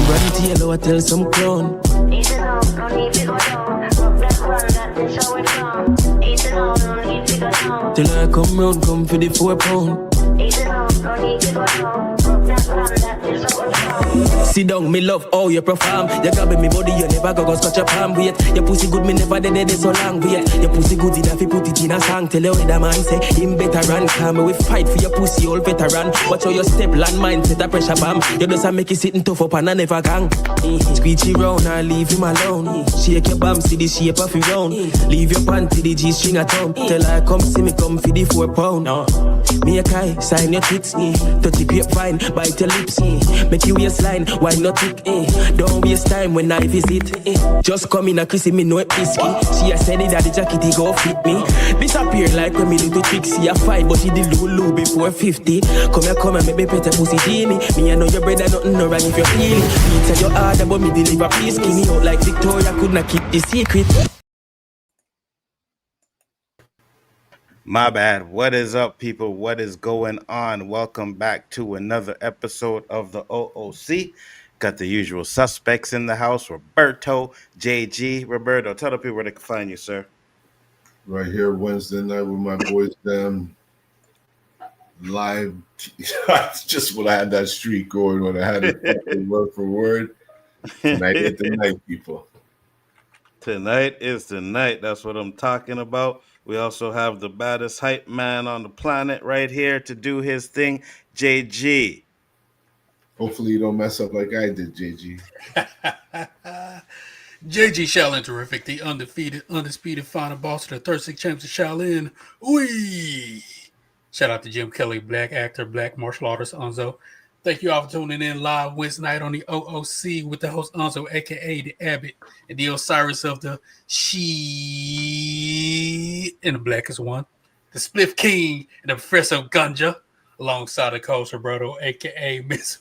brand tail, I tell some clown. Eat it out, no need to go down. Rock that one, that is how it come. Eat it out, no need to go down. Till I come round, come for the 4 pound. Eat it out, no need to go down. Rock that one, that is how it come. Sit down, me love how you perform. You grab me body, you never go scratch your palm. Wait, your pussy good, me never dead so long. Wait, your pussy good enough, you put it in a song. Tell you the man say, him better run. Come, we fight for your pussy, old veteran. Watch how your step, land mine, set a pressure bomb. You just make it sitting tough up and I never gang. Squeegee round, I leave him alone. Shake your bum, see the shape of your round. Leave your panty, the G-string at home. Tell her come see me, come for the 4 pound. Me a kai, sign your tricks. 30 grapevine, bite your lips. Make you waistline, why not tick? Don't waste time when I visit. Just come in and kiss me, no risky. She a said that the jacket he go fit me. Disappear like when me do the Trixie. A 5 but she did Lulu before 50. Come and make me pet a pussy Jimmy. Me I know your brother nothing no wrong if you feel it. Pizza your order but me deliver please. Skinny out like Victoria could not keep the secret. My bad. What is up, people? What is going on? Welcome back to another episode of the O.O.C. Got the usual suspects in the house. Roberto, JG. Roberto, tell the people where they can find you, sir. Right here Wednesday night with my boys, live. That's just when I had that streak going, when I had it word for word. Tonight is the night, people. Tonight is the night. That's what I'm talking about. We also have the baddest hype man on the planet right here to do his thing, JG. Hopefully you don't mess up like I did, JG. JG Shaolin Terrific, the undisputed final boss of the 36 champs of Shaolin. Wee! Shout out to Jim Kelly, black actor, black martial artist, Nzo. Thank you all for tuning in live Wednesday night on the O.O.C. with the host Nzo, a.k.a. the Abbott, and the Osiris of the She and the blackest one, the Spliff King and the Professor of Ganja, alongside the co-host Roberto, a.k.a. Miss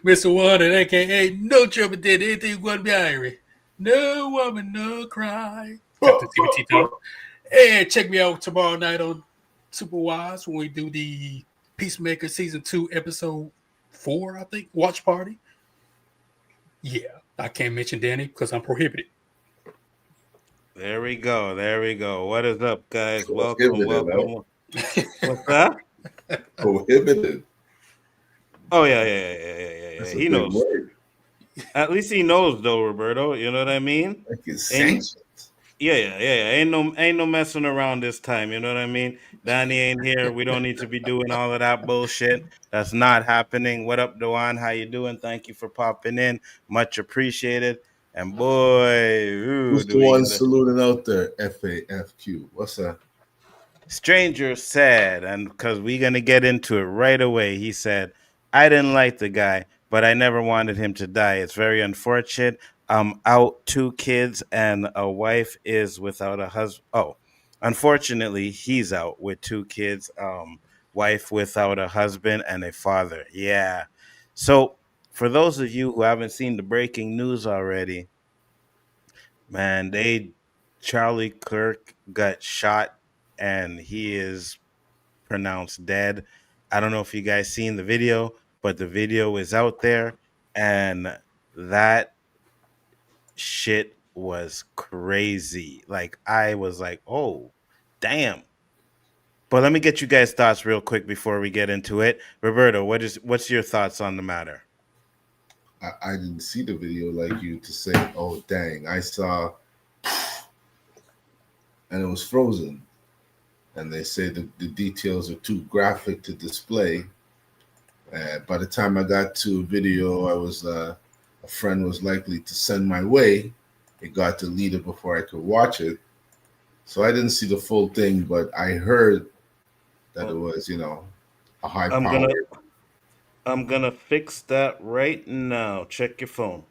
Mr. One and a.k.a. No trouble did anything going to be Irish. No woman, no cry. And check me out tomorrow night on Super Wise when we do the Peacemaker Season 2, Episode 4, I think, watch party. Yeah, I can't mention Danny because I'm prohibited. There we go. There we go. What is up, guys? Prohibited, welcome. What's that? Prohibited. Oh, yeah. He knows. Word. At least he knows, though, Roberto. You know what I mean? Like it's sanctioned. Yeah. Ain't no messing around this time. You know what I mean? Danny ain't here. We don't need to be doing all of that bullshit. That's not happening. What up, Dewan? How you doing? Thank you for popping in. Much appreciated. And boy, who's the one saluting out there? FAFQ. What's that? Stranger said, and because we're gonna get into it right away, he said, I didn't like the guy, but I never wanted him to die. It's very unfortunate. I'm out 2 kids and a wife is without a husband. Oh, unfortunately, he's out with 2 kids, wife without a husband and a father. Yeah. So for those of you who haven't seen the breaking news already, man, Charlie Kirk got shot and he is pronounced dead. I don't know if you guys seen the video, but the video is out there and that shit was crazy. Like I was like, oh, damn. But let me get you guys' thoughts real quick before we get into it. Roberto, what's your thoughts on the matter? I didn't see the video like you to say, oh, dang. I saw, and it was frozen. And they say the details are too graphic to display. By the time I got to a video, I was a friend was likely to send my way. It got deleted before I could watch it. So I didn't see the full thing, but I heard that it was, a high power. I'm gonna fix that right now. Check your phone.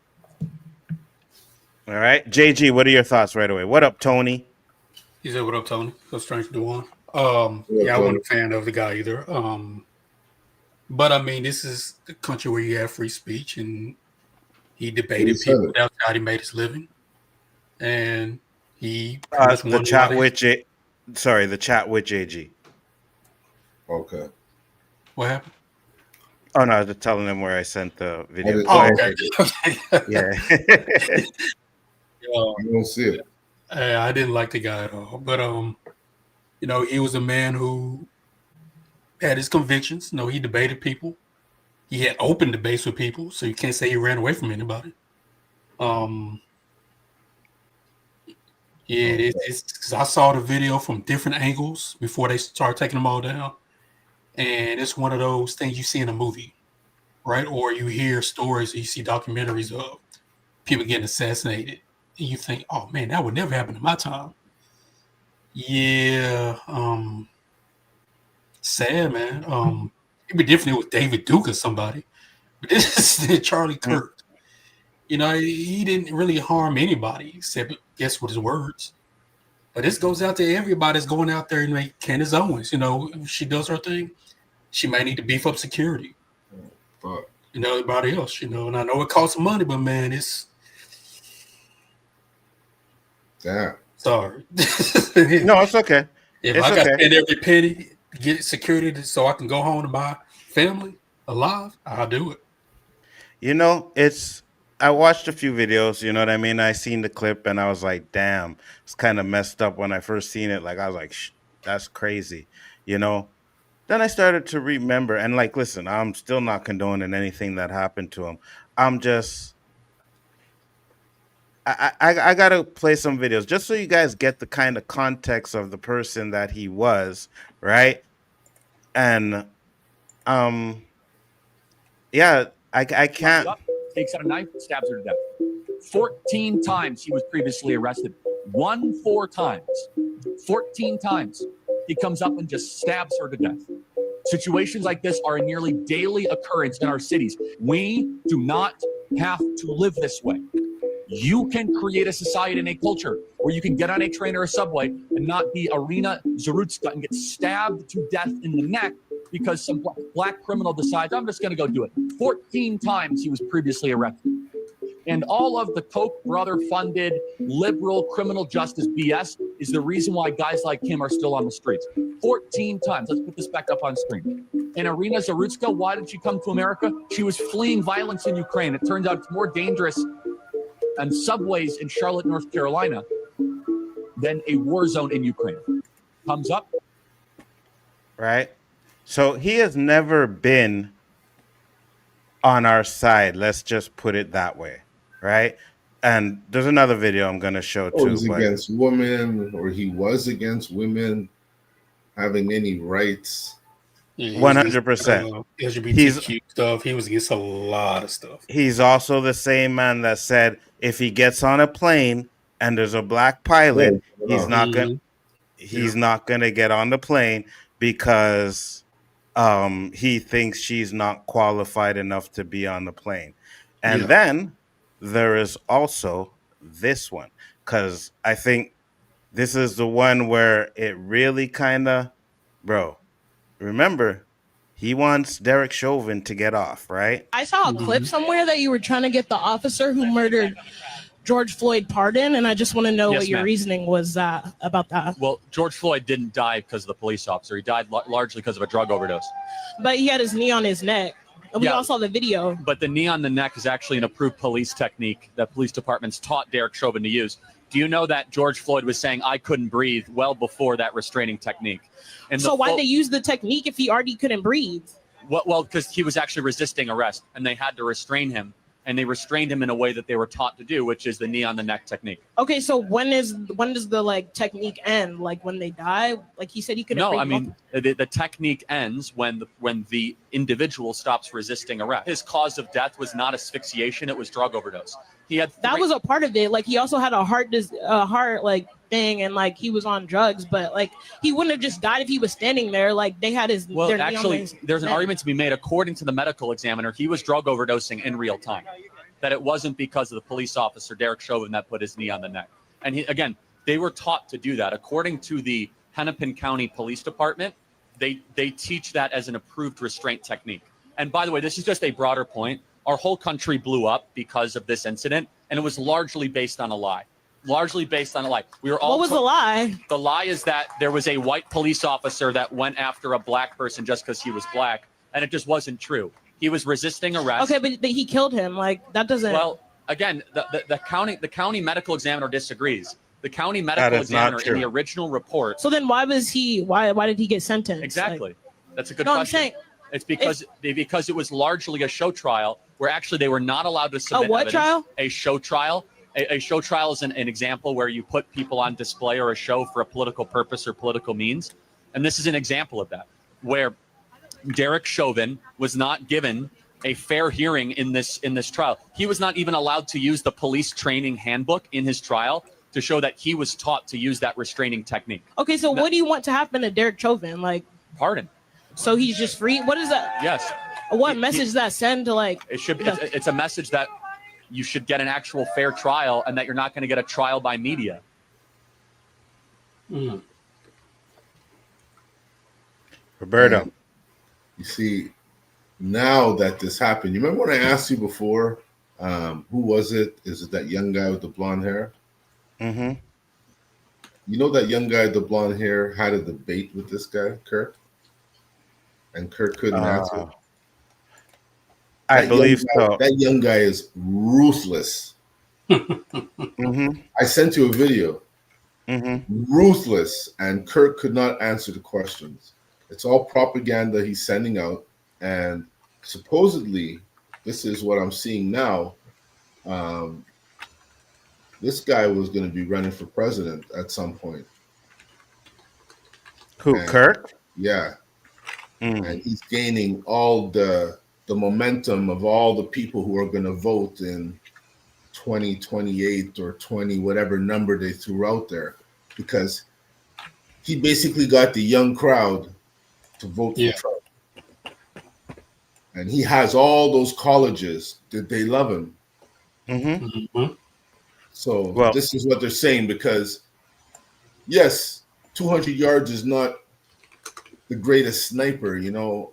All right, JG, what are your thoughts right away? What up, Tony? He said, "What up, Tony?" So strange to one. Yeah, I wasn't a fan of the guy either. But I mean, this is the country where you have free speech, and he debated people. That's how he made his living, and he the chat with the chat with JG. Okay. What happened? Oh no, I was just telling him where I sent the video. did- Go Oh, ahead. okay. Yeah. You don't see it. I didn't like the guy at all, but you know, he was a man who had his convictions. You know, he debated people. He had open debates with people, so you can't say he ran away from anybody. Yeah, it's 'cause I saw the video from different angles before they started taking them all down, and it's one of those things you see in a movie, right? Or you hear stories, or you see documentaries of people getting assassinated, and you think, "Oh man, that would never happen in my time." Yeah, sad man. It'd be different with David Duke or somebody, but this is Charlie Kirk. You know, he didn't really harm anybody except, guess, with his words. But this goes out to everybody that's going out there and make Candace Owens. You know, if she does her thing, she might need to beef up security. Fuck. You know, everybody else, you know, and I know it costs money, but man, it's Damn. sorry. No, it's okay. If It's I got to okay. spend every penny to get security so I can go home to my family alive, I'll do it. You know, I watched a few videos, you know what I mean? I seen the clip and I was like, damn, it's kind of messed up when I first seen it. Like I was like, that's crazy, you know? Then I started to remember and like, listen, I'm still not condoning anything that happened to him. I'm just I gotta play some videos just so you guys get the kind of context of the person that he was, right? And yeah, I can't. Up, takes out a knife, stabs her to death. 14 times he was previously arrested. 4 times. 14 times. He comes up and just stabs her to death. Situations like this are a nearly daily occurrence in our cities. We do not have to live this way. You can create a society and a culture where you can get on a train or a subway and not be Irina Zarutska and get stabbed to death in the neck because some black criminal decides, I'm just going to go do it. 14 times he was previously arrested. And all of the Koch brother funded liberal criminal justice BS is the reason why guys like him are still on the streets. 14 times. Let's put this back up on screen. And Irina Zarutska, why did she come to America? She was fleeing violence in Ukraine. It turns out it's more dangerous on subways in Charlotte, North Carolina than a war zone in Ukraine. Thumbs up. Right? So he has never been on our side. Let's just put it that way. Right? And there's another video I'm going to show too. He's against women, or he was against women having any rights. 100%. LGBTQ stuff. He was against a lot of stuff. He's also the same man that said if he gets on a plane and there's a black pilot, he's not gonna get on the plane because he thinks she's not qualified enough to be on the plane. And then there is also this one, because I think this is the one where it really kind of, bro, remember, he wants Derek Chauvin to get off, right? I saw a clip somewhere that you were trying to get the officer who murdered George Floyd pardoned, and I just want to know what your reasoning was about that. Well, George Floyd didn't die because of the police officer. He died largely because of a drug overdose. But he had his knee on his neck. And we all saw the video. But the knee on the neck is actually an approved police technique that police departments taught Derek Chauvin to use. Do you know that George Floyd was saying, I couldn't breathe well before that restraining technique? And so why'd they use the technique if he already couldn't breathe? Well, because he was actually resisting arrest, and they had to restrain him. And they restrained him in a way that they were taught to do, which is the knee on the neck technique. Okay, so when does the technique end? Like when they die? Like he said he couldn't breathe. No, I mean the technique ends when the individual stops resisting arrest. His cause of death was not asphyxiation; it was drug overdose. He had that was a part of it. Like he also had a heart thing, and like he was on drugs, but like he wouldn't have just died if he was standing there. Like they had his. Well, actually, there's an argument to be made. According to the medical examiner, he was drug overdosing in real time. That it wasn't because of the police officer Derek Chauvin that put his knee on the neck. And they were taught to do that. According to the Hennepin County Police Department, they teach that as an approved restraint technique. And by the way, this is just a broader point. Our whole country blew up because of this incident, and it was largely based on a lie. We were all. What was the lie? The lie is that there was a white police officer that went after a black person just because he was black, and it just wasn't true. He was resisting arrest. Okay, but he killed him. Like that doesn't. Well, again, the county medical examiner disagrees. The county medical examiner in the original report. So then why was he? Why did he get sentenced? Exactly. Like, that's a good no, question. I'm saying it's because it was largely a show trial where actually they were not allowed to submit what evidence. Trial? A show trial. A show trial is an example where you put people on display or a show for a political purpose or political means. And this is an example of that, where Derek Chauvin was not given a fair hearing in this trial. He was not even allowed to use the police training handbook in his trial to show that he was taught to use that restraining technique. Okay, so what do you want to happen to Derek Chauvin? Like, pardon. So he's just free? What is that? Yes. What message does that send to like? It should be. It's a message that you should get an actual fair trial and that you're not going to get a trial by media. Roberto. And you see, now that this happened, you remember when I asked you before, who was it? Is it that young guy with the blonde hair? Mm-hmm. You know that young guy with the blonde hair had a debate with this guy, Kirk? And Kirk couldn't answer. I believe so. That young guy is ruthless. Mm-hmm. I sent you a video. Mm-hmm. Ruthless, and Kirk could not answer the questions. It's all propaganda he's sending out, and supposedly, this is what I'm seeing now. This guy was going to be running for president at some point. Who, Kirk? Yeah. And he's gaining all the momentum of all the people who are going to vote in 2028 or 20, whatever number they threw out there, because he basically got the young crowd to vote for Trump. And he has all those colleges that they love him. Mm-hmm. So this is what they're saying, because yes, 200 yards is not the greatest sniper, you know.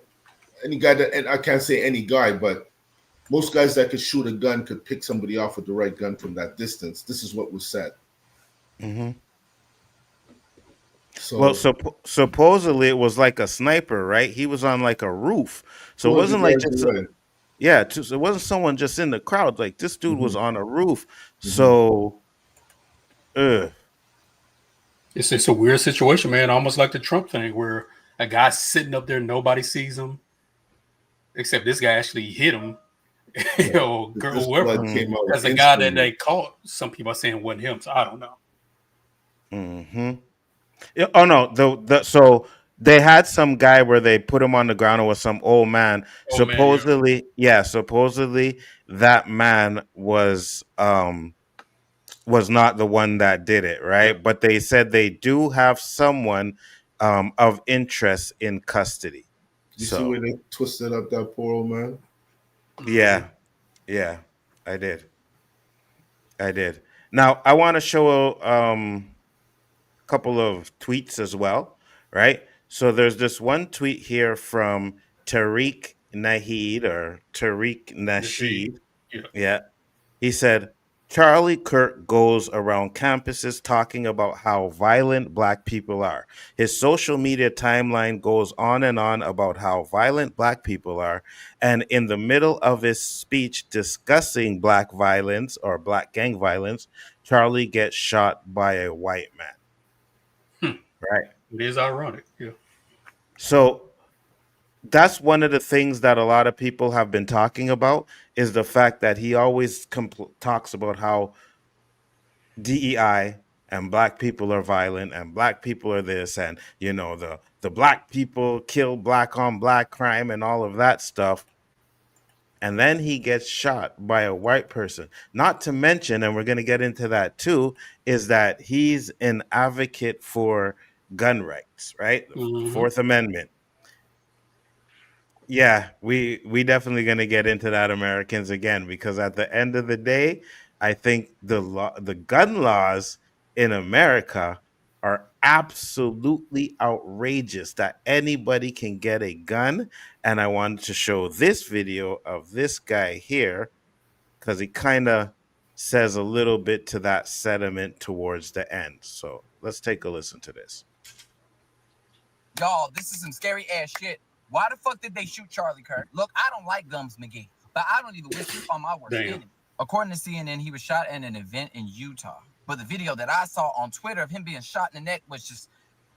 Any guy that, and I can't say any guy, but most guys that could shoot a gun could pick somebody off with the right gun from that distance. This is what was said. Mm-hmm. So, well, supposedly it was like a sniper, right? He was on like a roof, so it wasn't like just it wasn't someone just in the crowd. Like this dude was on a roof. So, it's a weird situation, man. Almost like the Trump thing, where a guy's sitting up there, nobody sees him, except this guy actually hit him. Or girl, whoever. As a guy that they caught, some people are saying wasn't him, so I don't know. Mm-hmm. Oh no, so they had some guy where they put him on the ground. It was some old man. Supposedly that man was not the one that did it, right? But they said they do have someone of interest in custody. You see where they twisted up that poor old man? Yeah, I did. Now I want to show couple of tweets as well, right? So there's this one tweet here from Tariq Nasheed. Yeah. He said, Charlie Kirk goes around campuses talking about how violent black people are. His social media timeline goes on and on about how violent black people are. And in the middle of his speech discussing black violence or black gang violence, Charlie gets shot by a white man. Right. It is ironic. Yeah. So that's one of the things that a lot of people have been talking about, is the fact that he always talks about how DEI and black people are violent and black people are this, and you know, the black people kill black on black crime and all of that stuff. And then he gets shot by a white person. Not to mention, and we're going to get into that too, is that he's an advocate for gun rights, right? Fourth Amendment. Yeah, we definitely going to get into that, Americans, again, because at the end of the day, I think the gun laws in America are absolutely outrageous that anybody can get a gun. And I wanted to show this video of this guy here because he kind of says a little bit to that sentiment towards the end. So let's take a listen to this. Y'all, this is some scary ass shit. Why the fuck did they shoot Charlie Kirk? Look, I don't like Gums McGee, but I don't even wish it on my worst enemy. According to CNN, he was shot at an event in Utah. But the video that I saw on Twitter of him being shot in the neck was just,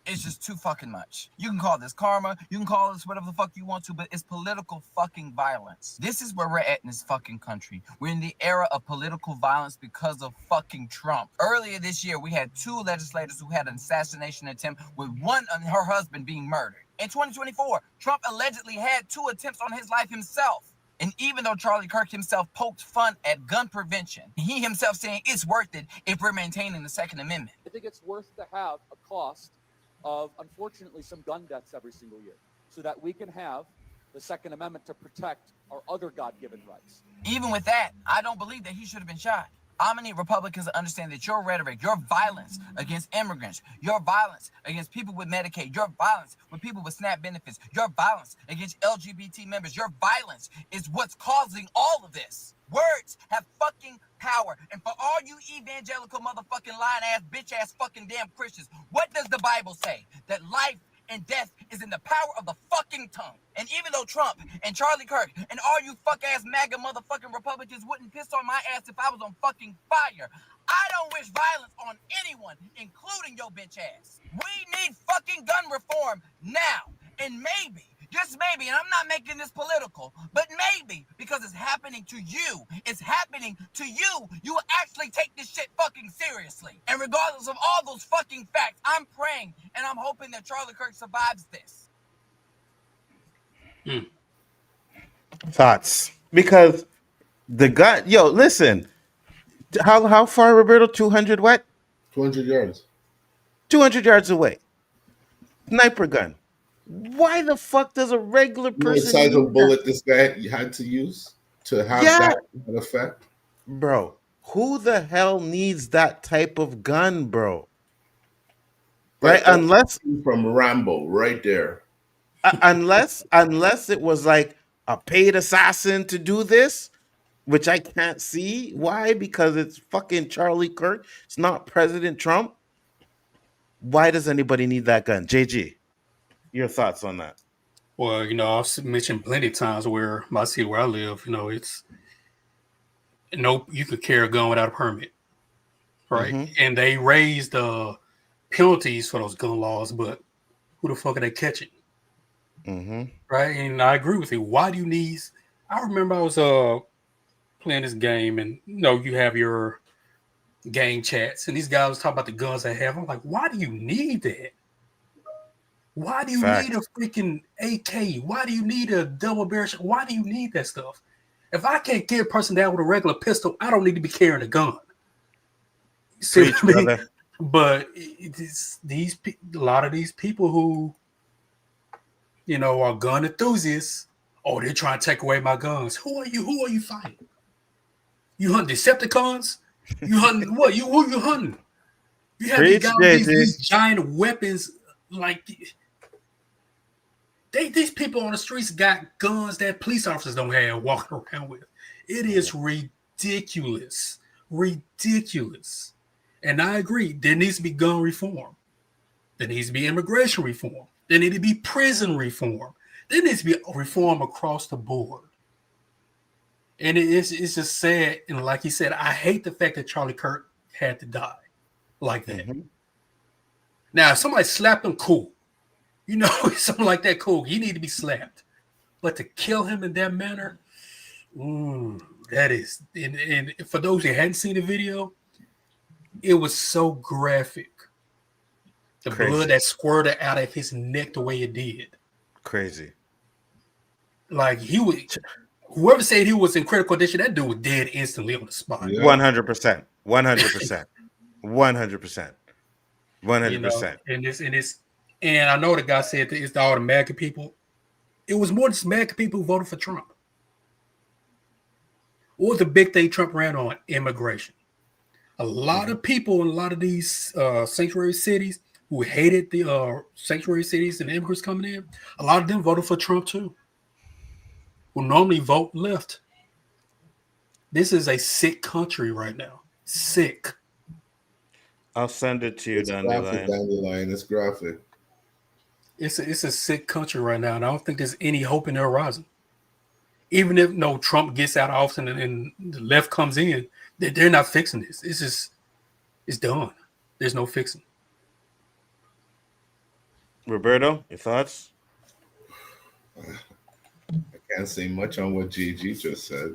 it's just too fucking much. You can call this karma, you can call this whatever the fuck you want to, but it's political fucking violence. This is where we're at in this fucking country. We're in the era of political violence because of fucking Trump. Earlier this year, we had 2 legislators who had an assassination attempt with one of her husband being murdered. In 2024, Trump allegedly had 2 attempts on his life himself. And even though Charlie Kirk himself poked fun at gun prevention, he himself saying it's worth it if we're maintaining the Second Amendment. I think it's worth to have a cost of, unfortunately, some gun deaths every single year so that we can have the Second Amendment to protect our other God-given rights. Even with that, I don't believe that he should have been shot. I'm gonna need Republicans to understand that your rhetoric, your violence against immigrants, your violence against people with Medicaid, your violence with people with SNAP benefits, your violence against LGBT members, your violence is what's causing all of this. Words have fucking power. And for all you evangelical motherfucking lying ass, bitch ass fucking damn Christians, what does the Bible say? That life and death is in the power of the fucking tongue. And even though Trump and Charlie Kirk and all you fuck ass MAGA motherfucking Republicans wouldn't piss on my ass if I was on fucking fire, I don't wish violence on anyone, including your bitch ass. We need fucking gun reform now. And maybe, just maybe, and I'm not making this political, but maybe because it's happening to you, you will actually take this shit fucking seriously. And regardless of all those fucking facts, I'm praying and I'm hoping that Charlie Kirk survives this. Thoughts? Because the gun, yo, listen, how far, Roberto? 200 what? 200 yards. 200 yards away. Sniper gun. Why the fuck does a regular You know the person size use of bullet this guy had to use to have that effect? Bro, who the hell needs that type of gun, bro? Right? That's Unless from Rambo right there. unless it was like a paid assassin to do this, which I can't see. Why? Because it's fucking Charlie Kirk. It's not President Trump. Why does anybody need that gun? JG, your thoughts on that? Well, you know, I've mentioned plenty of times where my city where I live, you know, it's you could carry a gun without a permit, right? Mm-hmm. And they raised the penalties for those gun laws, but who the fuck are they catching? Mm-hmm. Right? And I agree with you. Why do you need? I remember I was playing this game, and you know, you have your gang chats, and these guys was talking about the guns they have. I'm like, why do you need that? Why do you need a freaking AK? Why do you need a double barrel? Why do you need that stuff? If I can't get a person down with a regular pistol, I don't need to be carrying a gun. See what I mean? But a lot of these people who, you know, are gun enthusiasts, oh, they're trying to take away my guns. Who are you? Who are you fighting? You hunting Decepticons? You hunting what? Who are you hunting? You have these giant weapons like. These people on the streets got guns that police officers don't have walking around with. It is ridiculous. Ridiculous. And I agree. There needs to be gun reform. There needs to be immigration reform. There needs to be prison reform. There needs to be reform across the board. And it's just sad. And like he said, I hate the fact that Charlie Kirk had to die like that. Mm-hmm. Now, if somebody slapped him, cool. You know, something like that, cool. He need to be slapped. But to kill him in that manner, that is. And for those who hadn't seen the video, it was so graphic. The blood that squirted out of his neck the way it did. Crazy. Like whoever said he was in critical condition, that dude was dead instantly on the spot. 100%. 100%. 100%. 100%. And I know the guy said that it's all the MAGA people. It was more just MAGA people who voted for Trump. What was the big thing Trump ran on? Immigration. A lot of people in a lot of these sanctuary cities who hated the sanctuary cities and immigrants coming in, a lot of them voted for Trump too. Who normally vote left. This is a sick country right now. Sick. I'll send it to you, Dandelion. It's graphic. It's a sick country right now, and I don't think there's any hope in the horizon. Even if Trump gets out of office and the left comes in, they're not fixing this. It's done. There's no fixing. Roberto, your thoughts? I can't say much on what JG just said.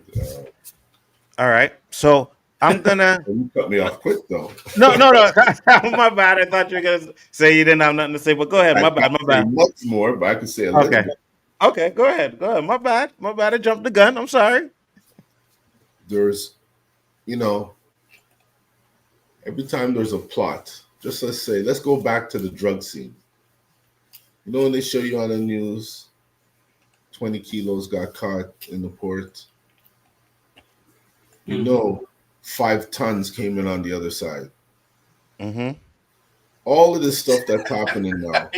All right, so I'm gonna. You cut me off quick though. No. My bad. I thought you were gonna say you didn't have nothing to say, but go ahead. My bad. Much more, but I could say a little bit. Okay, go ahead. My bad. I jumped the gun. I'm sorry. There's, every time there's a plot, just let's go back to the drug scene. When they show you on the news, 20 kilos got caught in the port. 5 tons came in on the other side. Mm-hmm. All of this stuff that's happening now,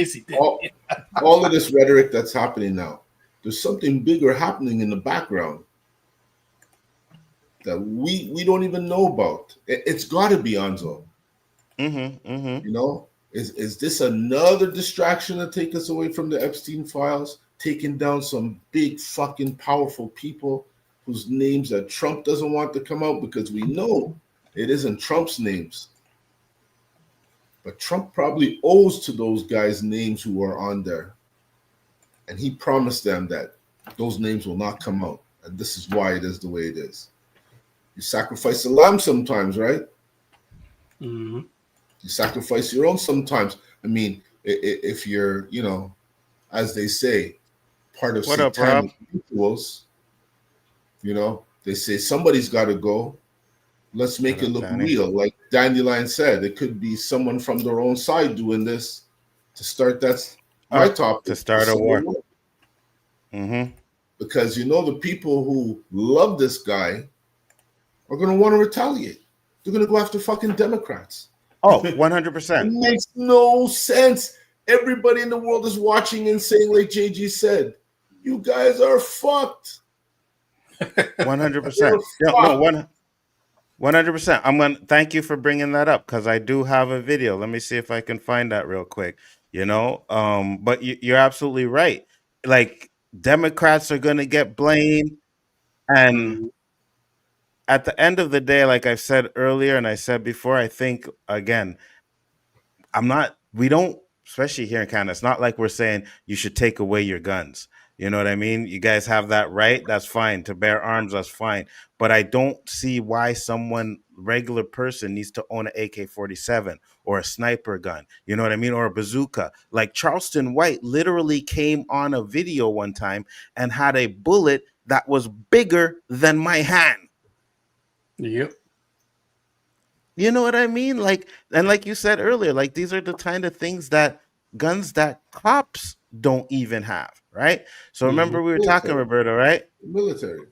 all of this rhetoric that's happening now, there's something bigger happening in the background that we don't even know about. It's got to be Nzo. Is this another distraction to take us away from the Epstein files, taking down some big fucking powerful people whose names that Trump doesn't want to come out, because we know it isn't Trump's names. But Trump probably owes to those guys' names who are on there. And he promised them that those names will not come out. And this is why it is the way it is. You sacrifice a lamb sometimes, right? Mm-hmm. You sacrifice your own sometimes. I mean, if you're, as they say, part of satanic rituals, they say somebody's got to go. Let's make it look real. Like Dandelion said, it could be someone from their own side doing this to start. That's my topic. To start a war. Mm-hmm. Because the people who love this guy are going to want to retaliate. They're going to go after fucking Democrats. Oh, 100%. It makes no sense. Everybody in the world is watching and saying, like JG said, you guys are fucked. 100%. No, 100%. I'm going to thank you for bringing that up, because I do have a video. Let me see if I can find that real quick. But you're absolutely right. Like, Democrats are going to get blamed. And at the end of the day, like I've said earlier and I said before, I think, again, we don't, especially here in Canada, it's not like we're saying you should take away your guns. You know what I mean? You guys have that right. That's fine. To bear arms, that's fine. But I don't see why regular person needs to own an AK-47 or a sniper gun. You know what I mean? Or a bazooka. Like Charleston White literally came on a video one time and had a bullet that was bigger than my hand. Yep. You know what I mean? Like you said earlier, like these are the kind of things guns that cops don't even have, right? So remember we were talking, Roberto, right? Military.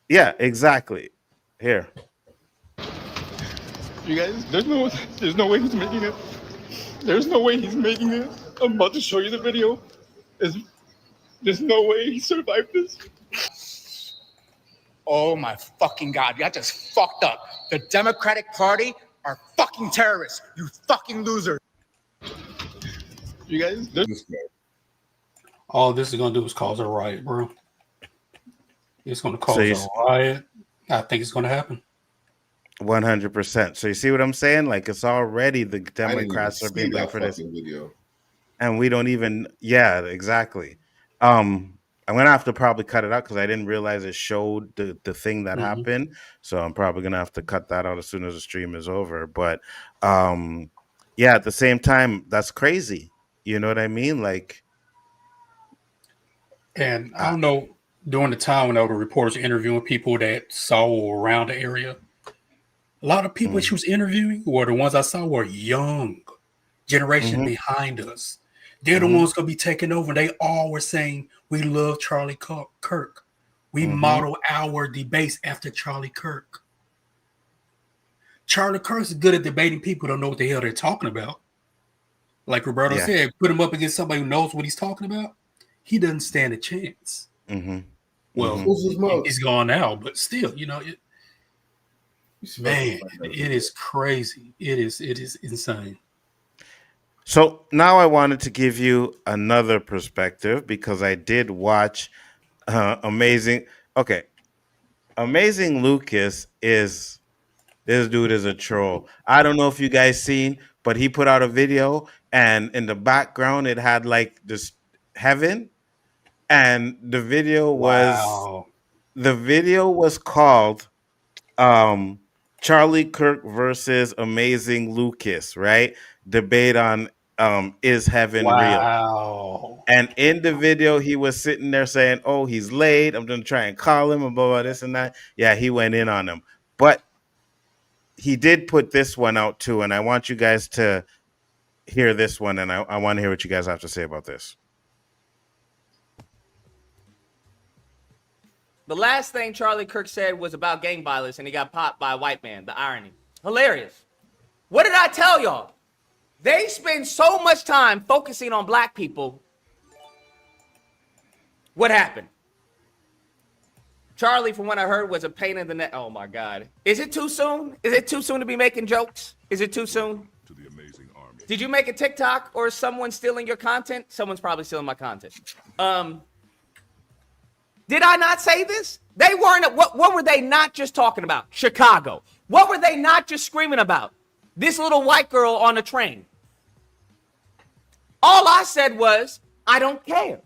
Yeah, exactly. Here. You guys, there's no way he's making it. There's no way he's making it. I'm about to show you the video. There's no way he survived this. Oh my fucking God, you just fucked up. The Democratic Party are fucking terrorists, you fucking loser. You guys, all this is going to do is cause a riot, bro. It's going to cause a riot. I think it's going to happen. 100%. So you see what I'm saying? Like, it's already the Democrats are being blamed for this video. And we don't even, yeah, exactly. I'm gonna have to probably cut it out because I didn't realize it showed the thing that happened. So I'm probably gonna have to cut that out as soon as the stream is over. But yeah, at the same time, that's crazy. You know what I mean? Like, and I don't know, during the time when the reporters were interviewing people that saw around the area, a lot of people she was interviewing were the ones I saw were young, generation behind us. They're the ones gonna be taking over. They all were saying, we love Charlie Kirk. We model our debates after Charlie Kirk. Charlie Kirk's good at debating people who don't know what the hell they're talking about. Like Roberto said, put him up against somebody who knows what he's talking about. He doesn't stand a chance. Well, he's gone now, but still, man, it is crazy. It is insane. So now I wanted to give you another perspective because I did watch Amazing. Okay, Amazing Lucas is this dude is a troll. I don't know if you guys seen, but he put out a video, and in the background it had like this heaven, and Wow. the video was called Charlie Kirk versus Amazing Lucas, right? Debate on is heaven real? Wow. And in the video, he was sitting there saying, "Oh, he's late. I'm gonna try and call him and blah, blah, this and that." Yeah, he went in on him, but he did put this one out too, and I want you guys to hear this one, and I want to hear what you guys have to say about this. The last thing Charlie Kirk said was about gang violence, and he got popped by a white man. The irony. Hilarious. What did I tell y'all? They spend so much time focusing on black people. What happened? Charlie, from what I heard, was a pain in the neck. Oh, my God. Is it too soon? Is it too soon to be making jokes? Is it too soon? To the amazing army. Did you make a TikTok or is someone stealing your content? Someone's probably stealing my content. Did I not say this? They weren't. What were they not just talking about? Chicago. What were they not just screaming about? This little white girl on a train. All I said was, I don't care.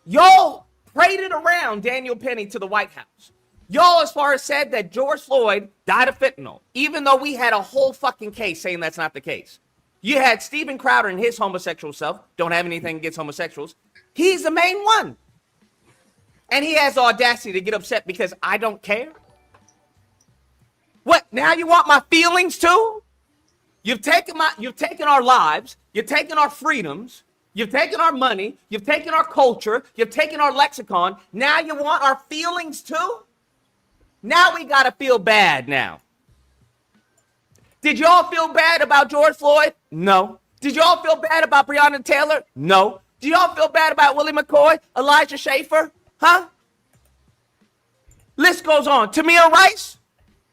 Y'all paraded around Daniel Penny to the White House. Y'all as far as said that George Floyd died of fentanyl, even though we had a whole fucking case saying that's not the case. You had Steven Crowder and his homosexual self. Don't have anything against homosexuals. He's the main one. And he has the audacity to get upset because I don't care. What? Now you want my feelings too? You've taken our lives, you've taken our freedoms, you've taken our money, you've taken our culture, you've taken our lexicon. Now you want our feelings too? Now we gotta feel bad now. Did y'all feel bad about George Floyd? No. Did y'all feel bad about Breonna Taylor? No. Do y'all feel bad about Willie McCoy, Elijah Schaefer? Huh? List goes on. Tamir Rice?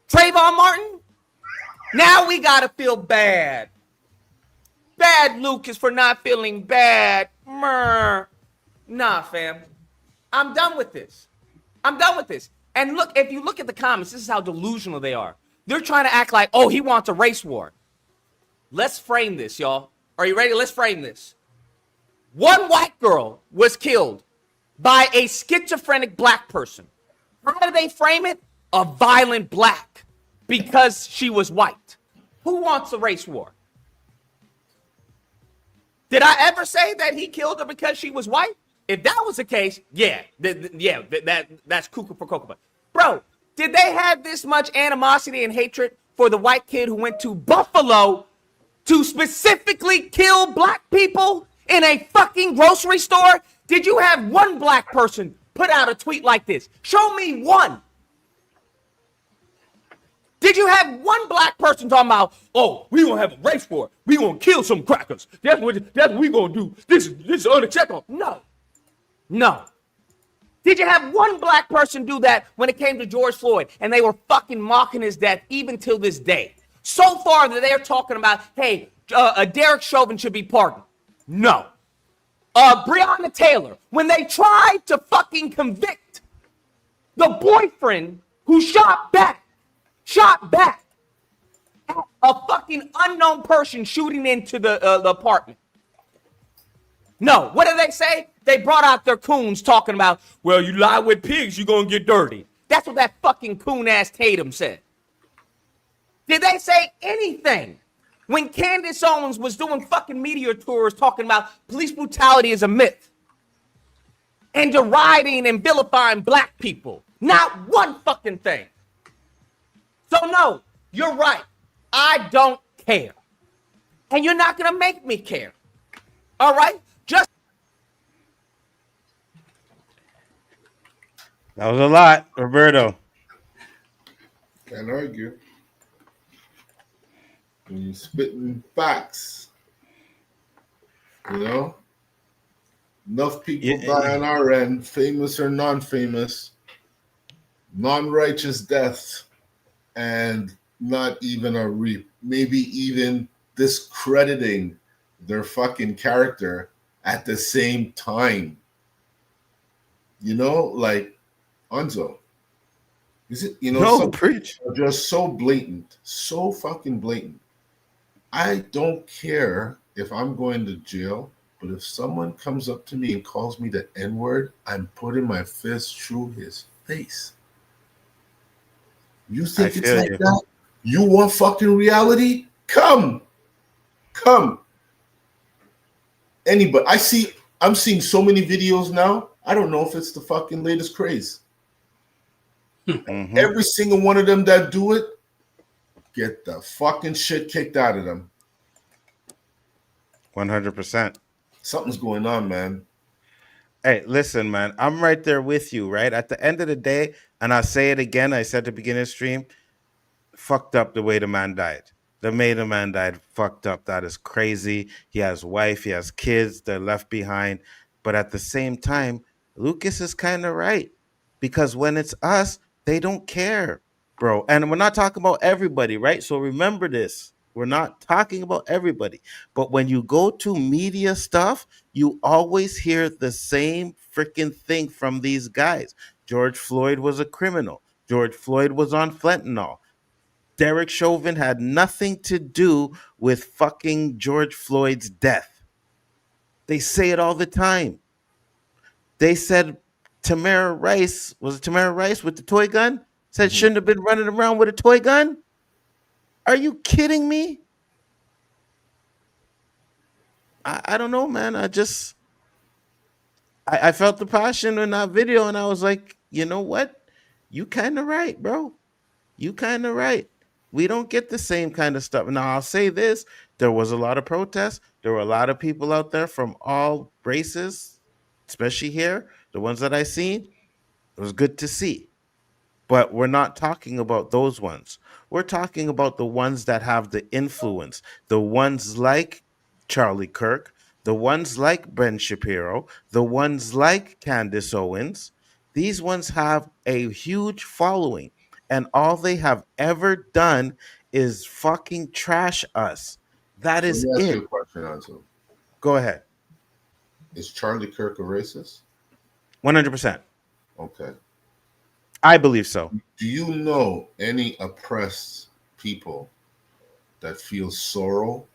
Trayvon Martin? Now we gotta feel bad. Bad Lucas for not feeling bad. Nah, fam. I'm done with this. I'm done with this. And look, if you look at the comments, this is how delusional they are. They're trying to act like, oh, he wants a race war. Let's frame this, y'all. Are you ready? Let's frame this. One white girl was killed by a schizophrenic black person. How do they frame it? A violent black, because she was white. Who wants a race war? Did I ever say that he killed her because she was white? If that was the case, that's cuckoo for cocoa. Bro, did they have this much animosity and hatred for the white kid who went to Buffalo to specifically kill black people in a fucking grocery store? Did you have one black person put out a tweet like this? Show me one. Did you have one black person talking about, oh, we gonna have a race war, we gonna kill some crackers, that's what we gonna do, this is unacceptable? No. Did you have one black person do that when it came to George Floyd and they were fucking mocking his death even till this day? So far that they're talking about, hey, Derek Chauvin should be pardoned. No. Breonna Taylor, when they tried to fucking convict the boyfriend who shot back at a fucking unknown person shooting into the apartment. No, what did they say? They brought out their coons talking about, well, you lie with pigs, you're gonna get dirty. That's what that fucking coon-ass Tatum said. Did they say anything when Candace Owens was doing fucking media tours talking about police brutality is a myth and deriding and vilifying black people? Not one fucking thing. So no, you're right. I don't care. And you're not going to make me care. All right? Just. That was a lot, Roberto. Can't argue. When you're spitting facts, you know, enough people die on our end, famous or non-famous, non-righteous deaths, and not even maybe even discrediting their fucking character at the same time. You know, like Nzo. Is it, you know, No, some preach. are just so blatant, so fucking blatant. I don't care if I'm going to jail, but if someone comes up to me and calls me the N-word, I'm putting my fist through his face. You I think it's feel like you. that? You want fucking reality? Come. Anybody, I'm seeing so many videos now. I don't know if it's the fucking latest craze. Mhm. Every single one of them that do it, get the fucking shit kicked out of them. 100%. Something's going on, man. Hey, listen, man. I'm right there with you, right? At the end of the day, and I'll say it again, I said at the beginning of the stream, fucked up the way the man died. The way the man died, fucked up. That is crazy. He has wife, he has kids, they're left behind. But at the same time, Lucas is kind of right. Because when it's us, they don't care, bro. And we're not talking about everybody, right? So remember this. We're not talking about everybody. But when you go to media stuff, you always hear the same freaking thing from these guys. George Floyd was a criminal. George Floyd was on fentanyl. Derek Chauvin had nothing to do with fucking George Floyd's death. They say it all the time. They said Tamara Rice, was it Tamara Rice with the toy gun? Said shouldn't have been running around with a toy gun? Are you kidding me? I don't know, man. I felt the passion in that video and I was like, you know what? You kind of right, bro. You kind of right. We don't get the same kind of stuff. Now, I'll say this. There was a lot of protests. There were a lot of people out there from all races, especially here, the ones that I seen. It was good to see. But we're not talking about those ones. We're talking about the ones that have the influence, the ones like Charlie Kirk, the ones like Ben Shapiro, the ones like Candace Owens. These ones have a huge following, and all they have ever done is fucking trash us. That Let is me ask you it. a question, Anzo. Go ahead. Is Charlie Kirk a racist? 100%. Okay. I believe so. Do you know any oppressed people that feel sorrow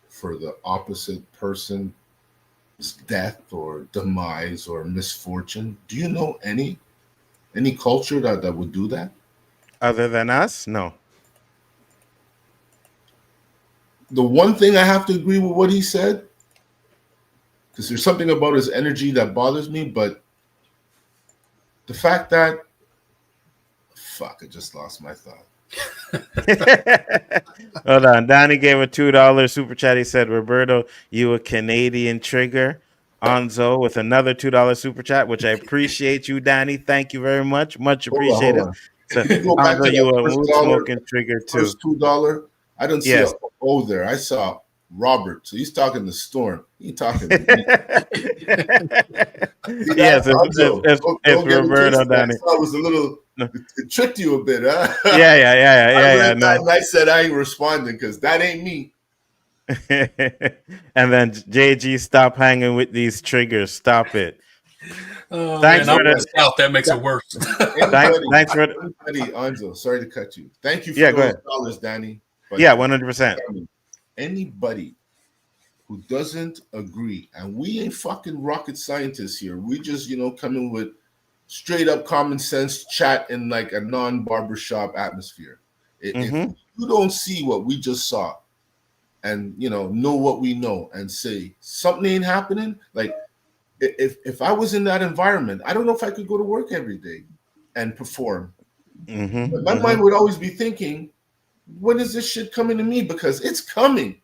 for the opposite person's death or demise or misfortune? Do you know any culture that would do that? Other than us? No. The one thing I have to agree with what he said, because there's something about his energy that bothers me, but the fact that, fuck, I just lost my thought. Hold on. Donnie gave a $2 super chat. He said, Roberto, you a Canadian trigger. Anzo with another $2 super chat, which I appreciate you, Donnie. Thank you very much. Much appreciated. Hold on. So, If you go back to Anzo, you that a first mood dollar, smoking trigger too. first $2, I didn't see Yes. a O there. I saw Robert. So he's talking to Storm. He ain't talking to me. Yes, Anzo, it's don't get it Roberto, twisted. I Donnie. saw it was a little, it tricked you a bit, huh? Yeah. I read that No. and I said I ain't responding because that ain't me. And then JG, stop hanging with these triggers. Stop it. Oh, Thanks man, for I'm the South. That makes it worse. thanks for the, Anybody, Anzo, sorry to cut you. Thank you for Yeah, go those ahead. dollars, Danny. But 100%. anybody who doesn't agree, and we ain't fucking rocket scientists here. We just, coming with straight up common sense chat in like a non-barbershop atmosphere. If you don't see what we just saw and know what we know and say something ain't happening, like if I was in that environment, I don't know if I could go to work every day and perform. But my mind would always be thinking, when is this shit coming to me? Because it's coming.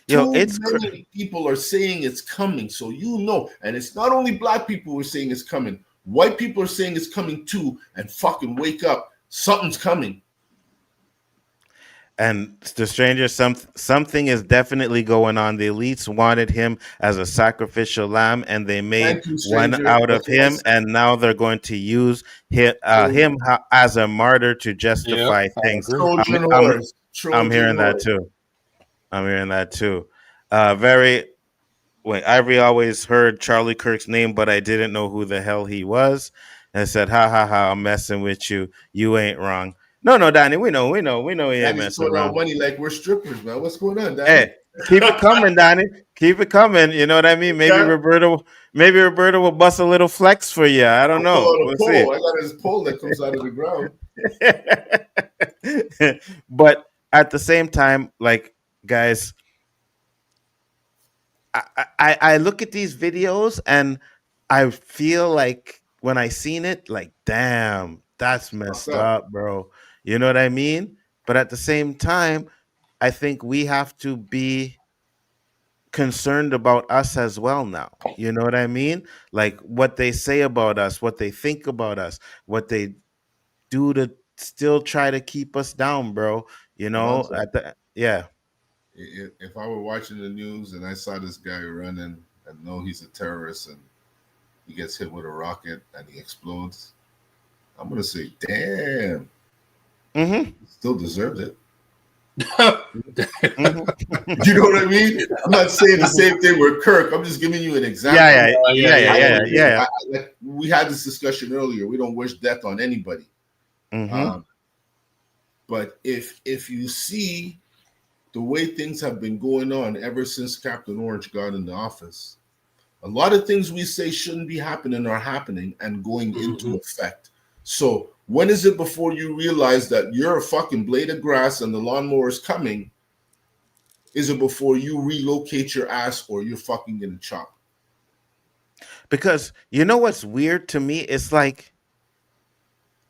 Too many people are saying it's coming, so and it's not only black people who are saying it's coming. White people are saying it's coming too, and fucking wake up. Something's coming. And the stranger, something is definitely going on. The elites wanted him as a sacrificial lamb, and they made one out of him. And now they're going to use him as a martyr to justify things. I'm hearing that too. I'm hearing that too. Very. Wait, Ivory always heard Charlie Kirk's name, but I didn't know who the hell he was. And I said, "Ha ha ha! I'm messing with you. You ain't wrong." No, no, Danny. We know. He ain't Danny's messing throwing out around. money like we're strippers, man. What's going on, Danny? Hey, keep it coming, Danny. Keep it coming. You know what I mean? Maybe Roberto will bust a little flex for you. I don't I'll pull know. out a We'll pole. see. I got his pole that comes out of the ground. But at the same time, like, guys, I look at these videos and I feel like when I seen it, like, damn, that's Fucked messed up. up, bro. You know what I mean? But at the same time, I think we have to be concerned about us as well now. You know what I mean? Like what they say about us, what they think about us, what they do to still try to keep us down, bro. You know, yeah. If I were watching the news and I saw this guy running and know he's a terrorist and he gets hit with a rocket and he explodes, I'm gonna say, damn, he still deserved it. You know what I mean? I'm not saying the same thing with Kirk. I'm just giving you an example. Yeah. Like, we had this discussion earlier. We don't wish death on anybody. But if you see the way things have been going on ever since Captain Orange got in the office, a lot of things we say shouldn't be happening are happening and going into effect. So when is it before you realize that you're a fucking blade of grass and the lawnmower is coming? Is it before you relocate your ass or you're fucking gonna chop? Because you know what's weird to me? It's like,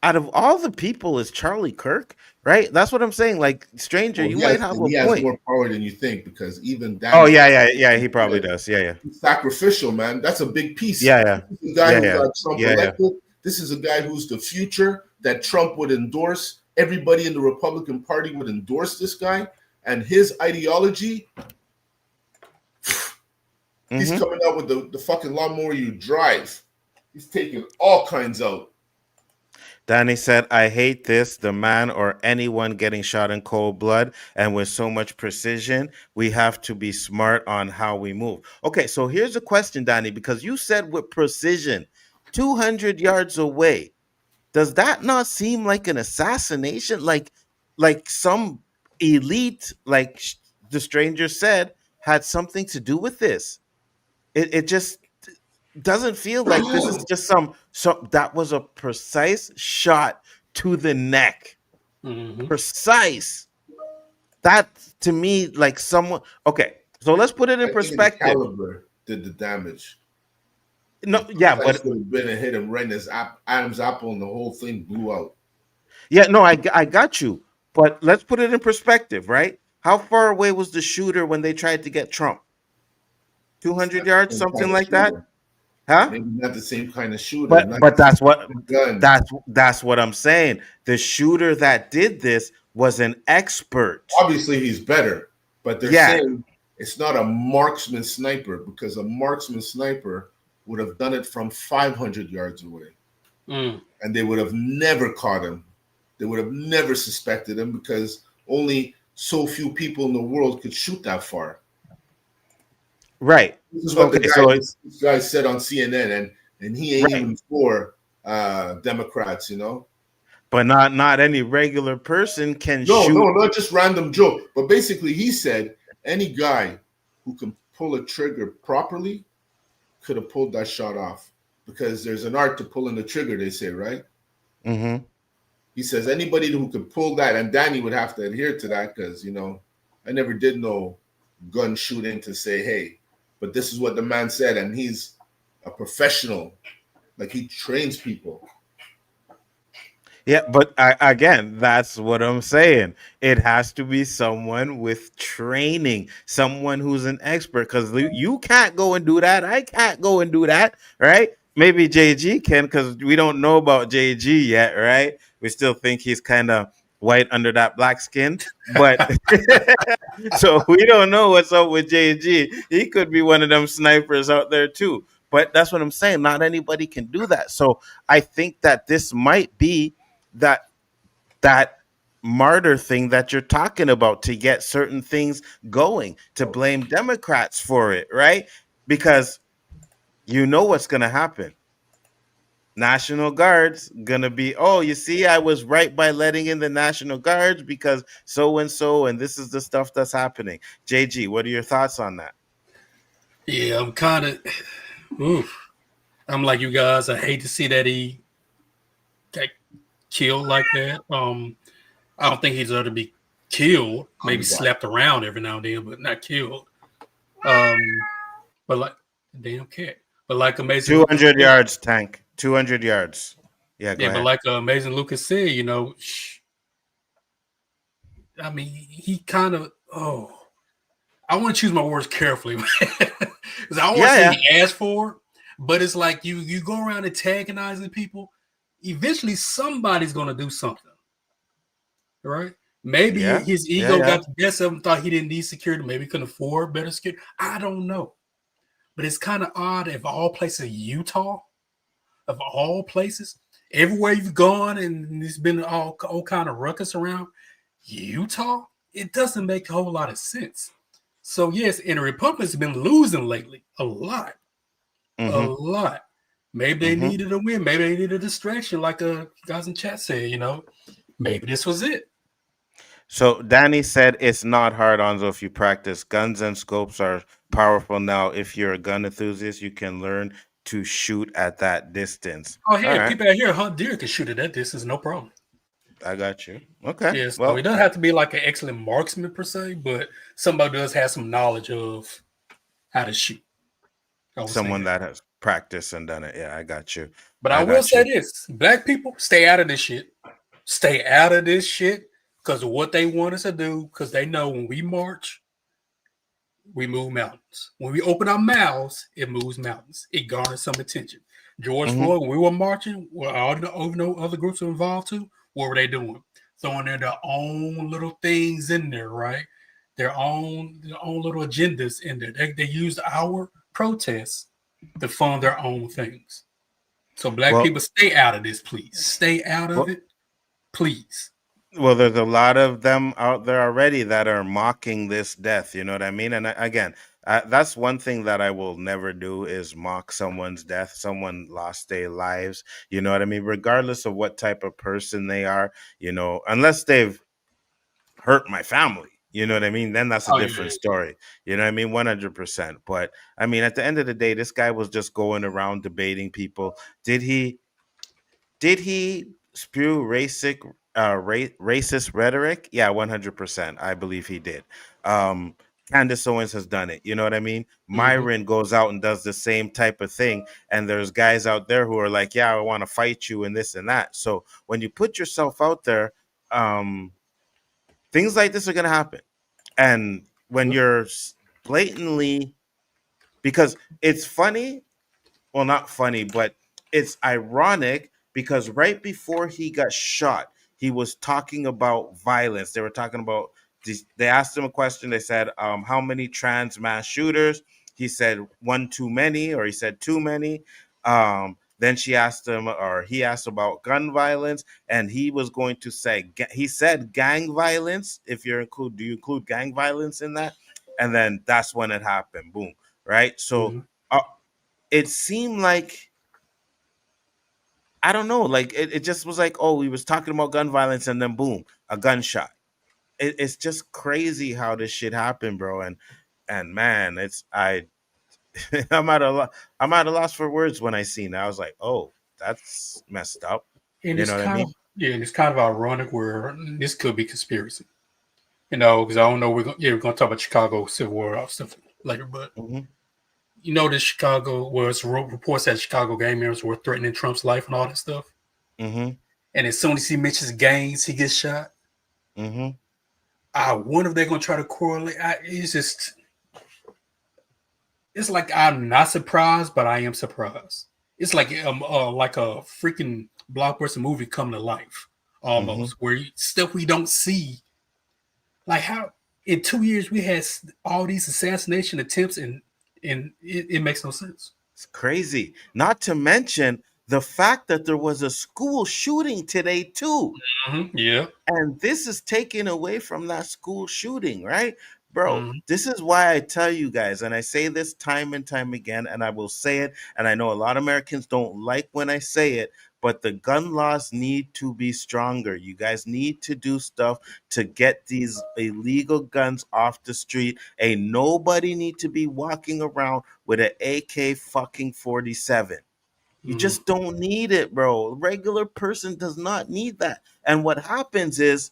out of all the people, is Charlie Kirk, right? That's what I'm saying. Like, stranger, Well, you might have a he has point. more power than you think, because even that. Oh yeah, he probably does. Yeah. He's sacrificial, man. That's a big piece. Yeah. This is a guy who got Trump Yeah. elected. This is a guy who's the future that Trump would endorse. Everybody in the Republican Party would endorse this guy and his ideology. He's coming out with the fucking lawnmower you drive. He's taking all kinds out. Danny said, I hate this, the man or anyone getting shot in cold blood and with so much precision. We have to be smart on how we move. Okay, so here's a question, Danny, because you said with precision, 200 yards away. Does that not seem like an assassination? Like some elite, like the stranger said, had something to do with this? It just doesn't feel like this is just some that was a precise shot to the neck. Precise. That to me, like someone. Okay, so let's put it in perspective. Caliber did the damage. No, yeah, but it would have been a hit and right as Adam's apple, and the whole thing blew out. Yeah, no, I got you. But let's put it in perspective, right? How far away was the shooter when they tried to get Trump? 200 yards, something like that. Huh? Maybe not the same kind of shooter. But that's what I'm saying. The shooter that did this was an expert. Obviously, he's better, but they're saying it's not a marksman sniper, because a marksman sniper would have done it from 500 yards away, and they would have never caught him. They would have never suspected him, because only so few people in the world could shoot that far. Right. This is what this guy said on CNN, and he ain't even for Democrats, you know. But not any regular person can shoot. No, not just random Joe. But basically, he said any guy who can pull a trigger properly could have pulled that shot off, because there's an art to pulling the trigger, they say, right? He says anybody who could pull that, and Danny would have to adhere to that, because, you know, I never did know gun shooting to say, hey, but this is what the man said, and he's a professional. Like, he trains people. Yeah, but again, that's what I'm saying. It has to be someone with training, someone who's an expert, because you can't go and do that. I can't go and do that, right? Maybe JG can, because we don't know about JG yet, right? We still think he's kind of white under that black skin, but so we don't know what's up with JG. He could be one of them snipers out there too. But that's what I'm saying. Not anybody can do that. So I think that this might be that martyr thing that you're talking about to get certain things going, to blame Democrats for it, right? Because you know what's going to happen. National Guards gonna be, oh, you see, I was right by letting in the National Guards because so and this is the stuff that's happening. JG, what are your thoughts on that? Yeah, I'm kind of, I'm like you guys. I hate to see that he got killed like that. I don't think he's there to be killed. Maybe slapped around every now and then, but not killed. But like damn cat. But like Amazing 200 yards, Tank. 200 yards. Yeah, go but ahead. like Amazing Lucas said, you know, I mean, he kind of. I want to choose my words carefully because I want to say he asked for it, but it's like you go around antagonizing people. Eventually, somebody's gonna do something, right? Maybe his ego got the best of him. Thought he didn't need security. Maybe he couldn't afford better security. I don't know, but it's kind of odd. If all places, Utah, of all places, everywhere you've gone, and there's been all kind of ruckus around Utah, it doesn't make a whole lot of sense. So yes, and the Republicans have been losing lately a lot, a lot. Maybe they needed a win. Maybe they needed a distraction, like guys in chat said. You know, maybe this was it. So Danny said it's not hard, Onzo, if you practice. Guns and scopes are powerful now. If you're a gun enthusiast, you can learn to shoot at that distance. Oh, hey, people out here hunt deer can shoot at that distance, no problem. I got you. Okay. Yes, well, it doesn't have to be like an excellent marksman per se, but somebody does have some knowledge of how to shoot. Someone that has practiced and done it. Yeah, I got you. But I will say this: Black people, stay out of this shit. Stay out of this shit because of what they want us to do. Because they know when we march, we move mountains. When we open our mouths, it moves mountains. It garners some attention. George Floyd, when we were marching, where all the other groups were involved too, what were they doing? Throwing in their own little things in there, right? Their own little agendas in there. They used our protests to fund their own things. So Black people, stay out of this, please. Stay out of it, please. Well, there's a lot of them out there already that are mocking this death. You know what I mean? And again, that's one thing that I will never do is mock someone's death. Someone lost their lives. You know what I mean? Regardless of what type of person they are, you know, unless they've hurt my family. You know what I mean? Then that's a different story. You know what I mean? 100%. But I mean, at the end of the day, this guy was just going around debating people. Did he spew racist rhetoric? Yeah, 100%. I believe he did. Candace Owens has done it. You know what I mean? Myron goes out and does the same type of thing. And there's guys out there who are like, yeah, I want to fight you and this and that. So when you put yourself out there, things like this are going to happen. And when you're blatantly, because it's funny, well, not funny, but it's ironic because right before he got shot, he was talking about violence. They were talking about, they asked him a question. They said, how many trans mass shooters? He said one too many, or he said too many. Then she asked him, or he asked about gun violence, and he was going to say, he said gang violence. If you're do you include gang violence in that? And then that's when it happened. Boom. Right. So it seemed like, I don't know, like it just was like, oh, he was talking about gun violence, and then boom, a gunshot. It's just crazy how this shit happened, bro. And man, I'm at a loss for words when I seen that. I was like, oh, that's messed up. And you know what I mean? And it's kind of ironic where this could be conspiracy. You know, because I don't know, we're gonna talk about Chicago Civil War stuff later, but you know, this Chicago, where it's reports that Chicago gang members were threatening Trump's life and all that stuff. And as soon as he mentions gangs, he gets shot. I wonder if they're gonna try to correlate. It's like I'm not surprised, but I am surprised. It's like a freaking blockbuster movie come to life, almost, where stuff we don't see. Like how in 2 years we had all these assassination attempts, and it makes no sense. It's crazy. Not to mention the fact that there was a school shooting today too. Yeah. And this is taken away from that school shooting, right? Bro, this is why I tell you guys, and I say this time and time again, and I will say it, and I know a lot of Americans don't like when I say it, but the gun laws need to be stronger. You guys need to do stuff to get these illegal guns off the street. Ain't nobody need to be walking around with an AK fucking 47. You just don't need it, bro. A regular person does not need that. And what happens is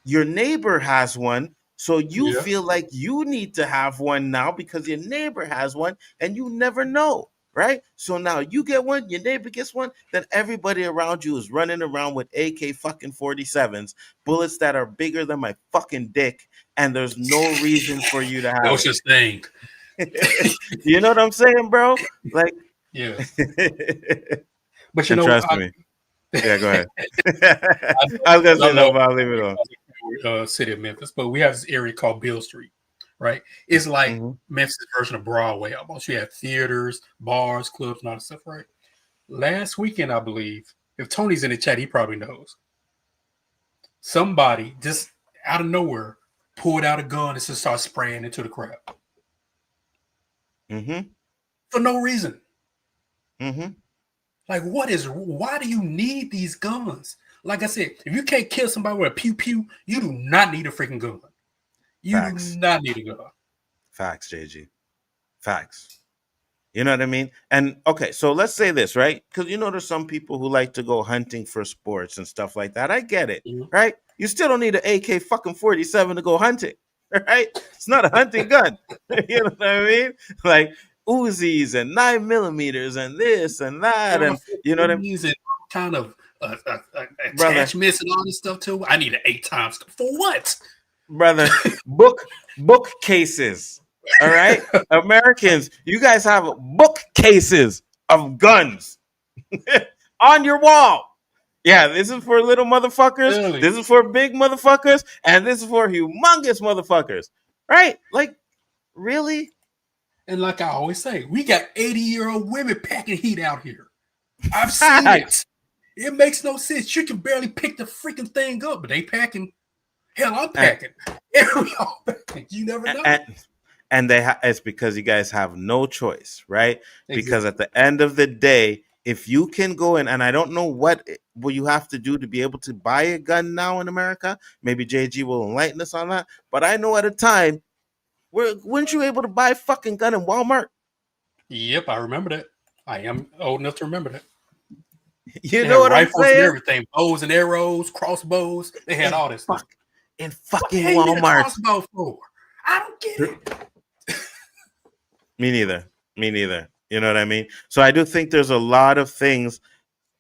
your neighbor has one, so you Yeah. feel like you need to have one now because your neighbor has one, and you never know, right? So now you get one, your neighbor gets one, then everybody around you is running around with AK fucking 47s, bullets that are bigger than my fucking dick, and there's no reason for you to No have such thing. it. You know what I'm saying, bro? Like, Yeah. But you and know, trust me. Yeah, go ahead. I was gonna say that, but I'll leave it on. City of Memphis, but we have this area called Beale Street, right? It's like Memphis' version of Broadway almost. You have theaters, bars, clubs, and all that stuff, right? Last weekend, I believe, if Tony's in the chat, he probably knows. Somebody just out of nowhere pulled out a gun and just started spraying into the crowd. For no reason. Like, why do you need these guns? Like I said, if you can't kill somebody with a pew-pew, you do not need a freaking gun. You do not need a gun. Facts, JG. Facts. You know what I mean? And okay, so let's say this, right? Because you know there's some people who like to go hunting for sports and stuff like that. I get it, right? You still don't need an AK fucking 47 to go hunting, right? It's not a hunting gun. You know what I mean? Like Uzis and 9mm and this and that, and you know what I mean? And kind of attachments and all this stuff too. I need an 8x for what? Brother, bookcases. All right, Americans, you guys have bookcases of guns on your wall. Yeah, this is for little motherfuckers. Really? This is for big motherfuckers, and this is for humongous motherfuckers. Right? Like, really? And like I always say, we got 80-year-old women packing heat out here. I've seen it. It makes no sense. You can barely pick the freaking thing up, but they packing. Hell, I'm packing. We all packing. You never know. And it's because you guys have no choice, right? Exactly. Because at the end of the day, if you can go in, and I don't know what you have to do to be able to buy a gun now in America. Maybe JG will enlighten us on that. But I know at a time, weren't you able to buy a fucking gun in Walmart? Yep, I remember that. I am old enough to remember that. You know what I'm saying? And everything, bows and arrows, crossbows. They had all this stuff. In fucking Walmart. Crossbow for? I don't get it. Me neither. You know what I mean? So I do think there's a lot of things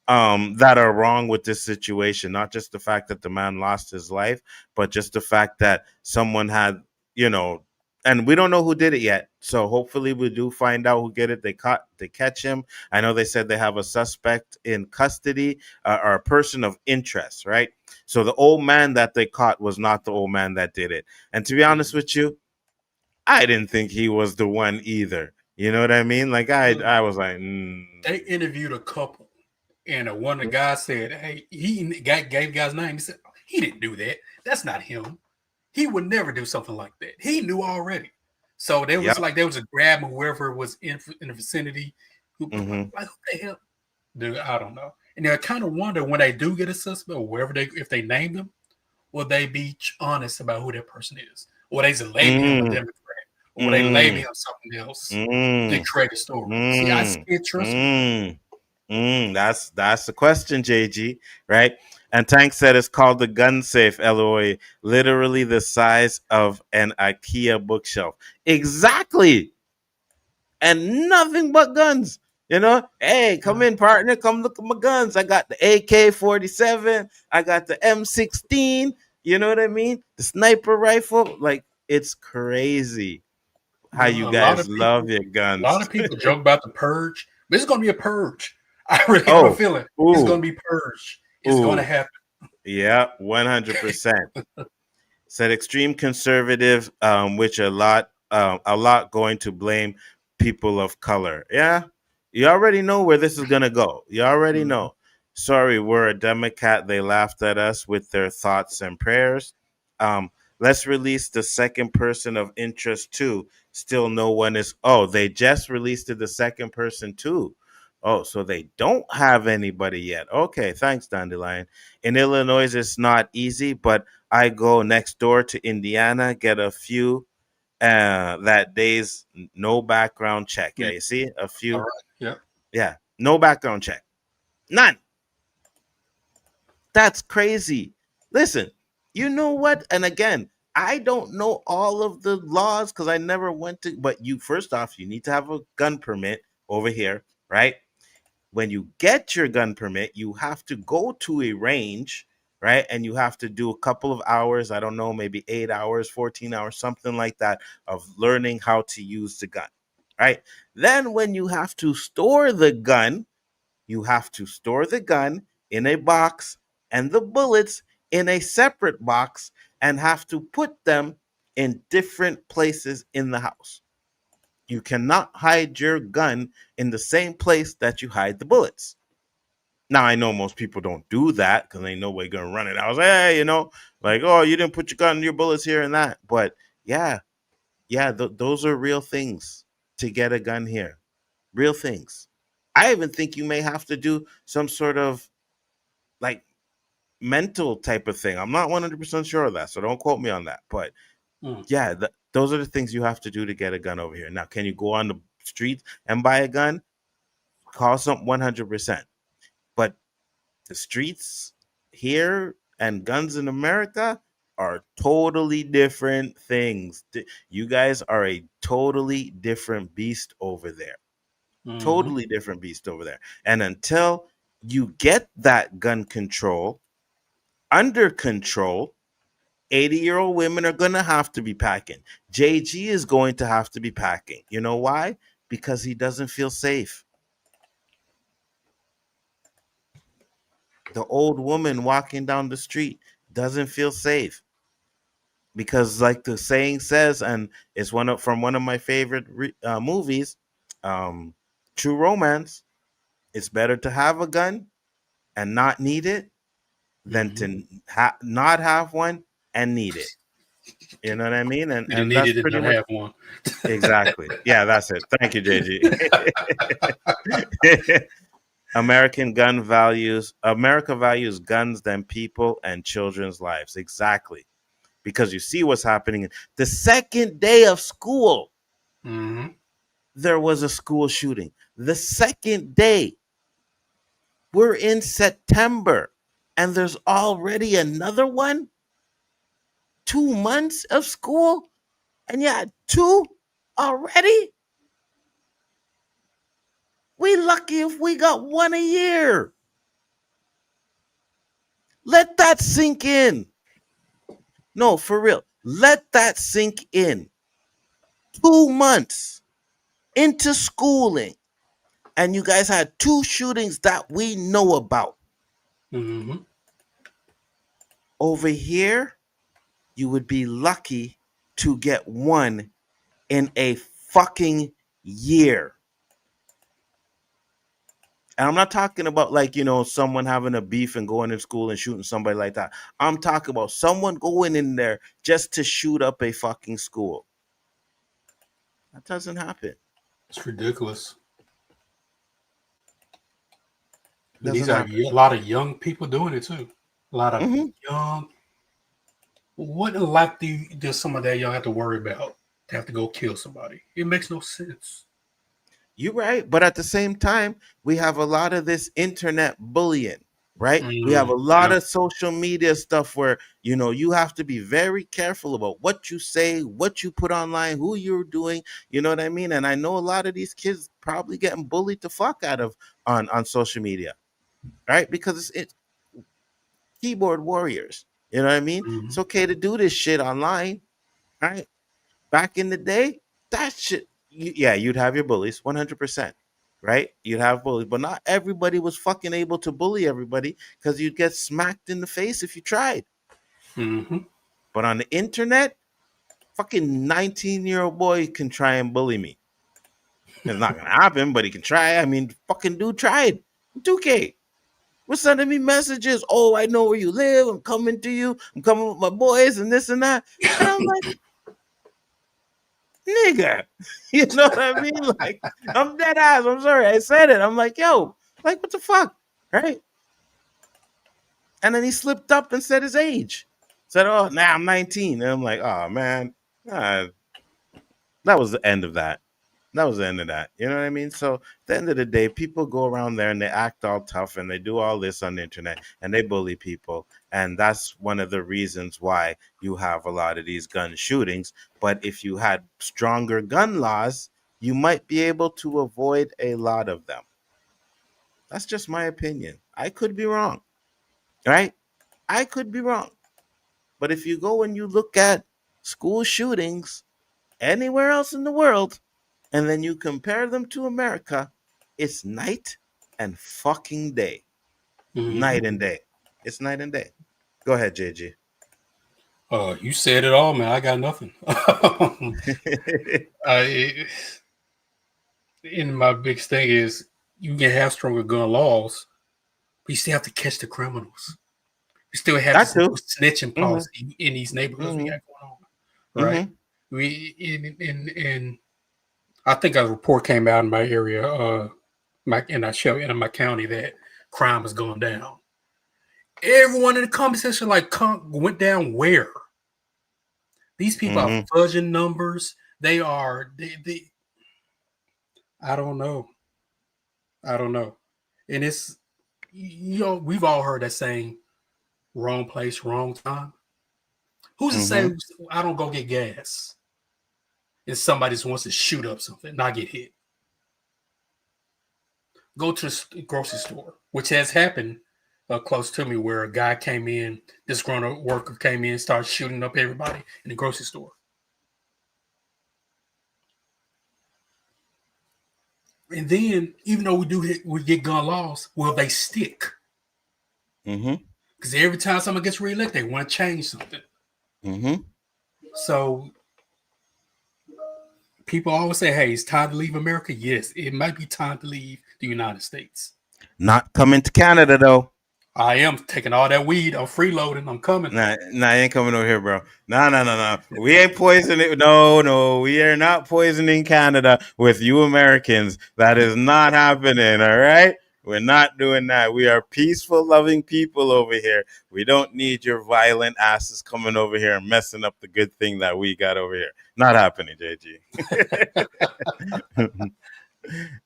that are wrong with this situation. Not just the fact that the man lost his life, but just the fact that someone had, and we don't know who did it yet. So hopefully we do find out who did it. They catch him. I know they said they have a suspect in custody or a person of interest, right? So the old man that they caught was not the old man that did it. And to be honest with you, I didn't think he was the one either. You know what I mean? Like I was like, They interviewed a couple, and one of the guys said, "Hey," he gave the guy's name. He said, "He didn't do that. That's not him. He would never do something like that. He knew already." So there was there was a grab of whoever was in the vicinity. Like, who the hell? Dude, I don't know. And I kind of wonder when they do get a suspect, or wherever if they name them, will they be honest about who that person is, or they just label him a Democrat, or they label him something else to create a story? See, I can't trust me. That's the question, JG, right? And Tank said it's called the gun safe, LOA, literally the size of an IKEA bookshelf. Exactly. And nothing but guns. Hey, come in, partner. Come look at my guns. I got the AK-47. I got the M16. You know what I mean? The sniper rifle. Like, it's crazy how you guys love your guns. A lot of people joke about the purge, but it's going to be a purge. I really have a feeling it's going to be purged. It's going to happen. Yeah, 100%. Said extreme conservative, which a lot going to blame people of color. Yeah. You already know where this is gonna go. You already Mhm. know. Sorry, we're a Democrat. They laughed at us with their thoughts and prayers. Let's release the second person of interest too. Still, no one is. Oh, they just released it, the second person too. Oh, so they don't have anybody yet. Okay, thanks, Dandelion. In Illinois, it's not easy, but I go next door to Indiana, get a few that day's no background check. Yeah, Yeah. you see a All few. right. Yeah. Yeah, no background check. None. That's crazy. Listen, you know what? And again, I don't know all of the laws because I never went to, but you, first off, you need to have a gun permit over here, right? When you get your gun permit, you have to go to a range, right? And you have to do a couple of hours, I don't know, maybe 8 hours, 14 hours, something like that, of learning how to use the gun, right? Then when you have to store the gun, you have to store the gun in a box and the bullets in a separate box and have to put them in different places in the house. You cannot hide your gun in the same place that you hide the bullets. Now I know most people don't do that because they know we're gonna run it. I was like, hey, like, oh, you didn't put your gun, your bullets here and that. But yeah, those are real things to get a gun here. Real things. I even think you may have to do some sort of like mental type of thing. I'm not 100% sure of that, so don't quote me on that. But Mm. yeah, those are the things you have to do to get a gun over here. Now, can you go on the street and buy a gun? Cost some 100%. But the streets here and guns in America are totally different things. You guys are a totally different beast over there. Mhm. Totally different beast over there. And until you get that gun control under control, 80-year-old women are going to have to be packing. JG is going to have to be packing. You know why? Because he doesn't feel safe. The old woman walking down the street doesn't feel safe because, like the saying says, and it's from one of my favorite movies, True Romance. It's better to have a gun and not need it than Mhm. to not have one and need it. You know what I mean? And You didn't and need that's it and pretty not much have one. exactly. Yeah, that's it. Thank you, JG. America values guns than people and children's lives. Exactly. Because you see what's happening. The second day of school, Mm-hmm. there was a school shooting. The second day, we're in September, and there's already another one. 2 months of school, and yeah, two already. We lucky if we got one a year. Let that sink in. No, for real. Let that sink in. 2 months into schooling, and you guys had two shootings that we know about. Mm-hmm. Over here, you would be lucky to get one in a fucking year. And I'm not talking about like, someone having a beef and going to school and shooting somebody like that. I'm talking about someone going in there just to shoot up a fucking school. That doesn't happen. It's ridiculous. And these Doesn't are happen. a lot of young people doing it too. A lot of Hmm. young. What in life does some of that young have to worry about to have to go kill somebody? It makes no sense. You're right. But at the same time, we have a lot of this internet bullying, right? We have a lot Yeah. of social media stuff where, you have to be very careful about what you say, what you put online, who you're doing. You know what I mean? And I know a lot of these kids probably getting bullied the fuck out of on social media, right? Because it's keyboard warriors. You know what I mean? Mm-hmm. It's okay to do this shit online, right? Back in the day, that shit, yeah, you'd have your bullies, 100%, right? You'd have bullies, but not everybody was fucking able to bully everybody because you'd get smacked in the face if you tried. Mm-hmm. But on the internet, fucking 19-year-old boy can try and bully me. It's not gonna happen, but he can try. I mean, fucking dude tried. 2K was sending me messages. Oh, I know where you live. I'm coming to you. I'm coming with my boys and this and that. And I'm like, nigga, you know what I mean? Like, I'm dead ass. I'm sorry, I said it. I'm like, yo, like, what the fuck, right? And then he slipped up and said his age. Said, oh, now I'm 19. And I'm like, oh man, that was the end of that. That was the end of that. You know what I mean? So at the end of the day, people go around there and they act all tough and they do all this on the internet and they bully people. And that's one of the reasons why you have a lot of these gun shootings. But if you had stronger gun laws, you might be able to avoid a lot of them. That's just my opinion. I could be wrong, right? I could be wrong. But if you go and you look at school shootings anywhere else in the world, and then you compare them to America, it's night and fucking day. Night and day. It's night and day. Go ahead, JG. You said it all, man. I got nothing. And my big thing is you can have stronger gun laws, but you still have to catch the criminals. You still have this snitching policy in these neighborhoods we got going on, right? And I think a report came out in my area, in my county, that crime has gone down. Everyone in the comment section went down where? These people are fudging numbers. They are I don't know. And it's, we've all heard that saying, wrong place, wrong time. Who's to say I don't go get gas and somebody just wants to shoot up something and I get hit? Go to the grocery store, which has happened close to me, where a guy came in, this grown-up worker came in, started shooting up everybody in the grocery store. And then, even though we get gun laws, will they stick? Because every time someone gets reelected, they want to change something. So people always say, hey, it's time to leave America. Yes, it might be time to leave the United States. Not coming to Canada, though. I am taking all that weed. I'm freeloading. I'm coming. Nah, I ain't coming over here, bro. No. We ain't poisoning. No, we are not poisoning Canada with you Americans. That is not happening, all right? We're not doing that. We are peaceful, loving people over here. We don't need your violent asses coming over here and messing up the good thing that we got over here. Not happening, JG.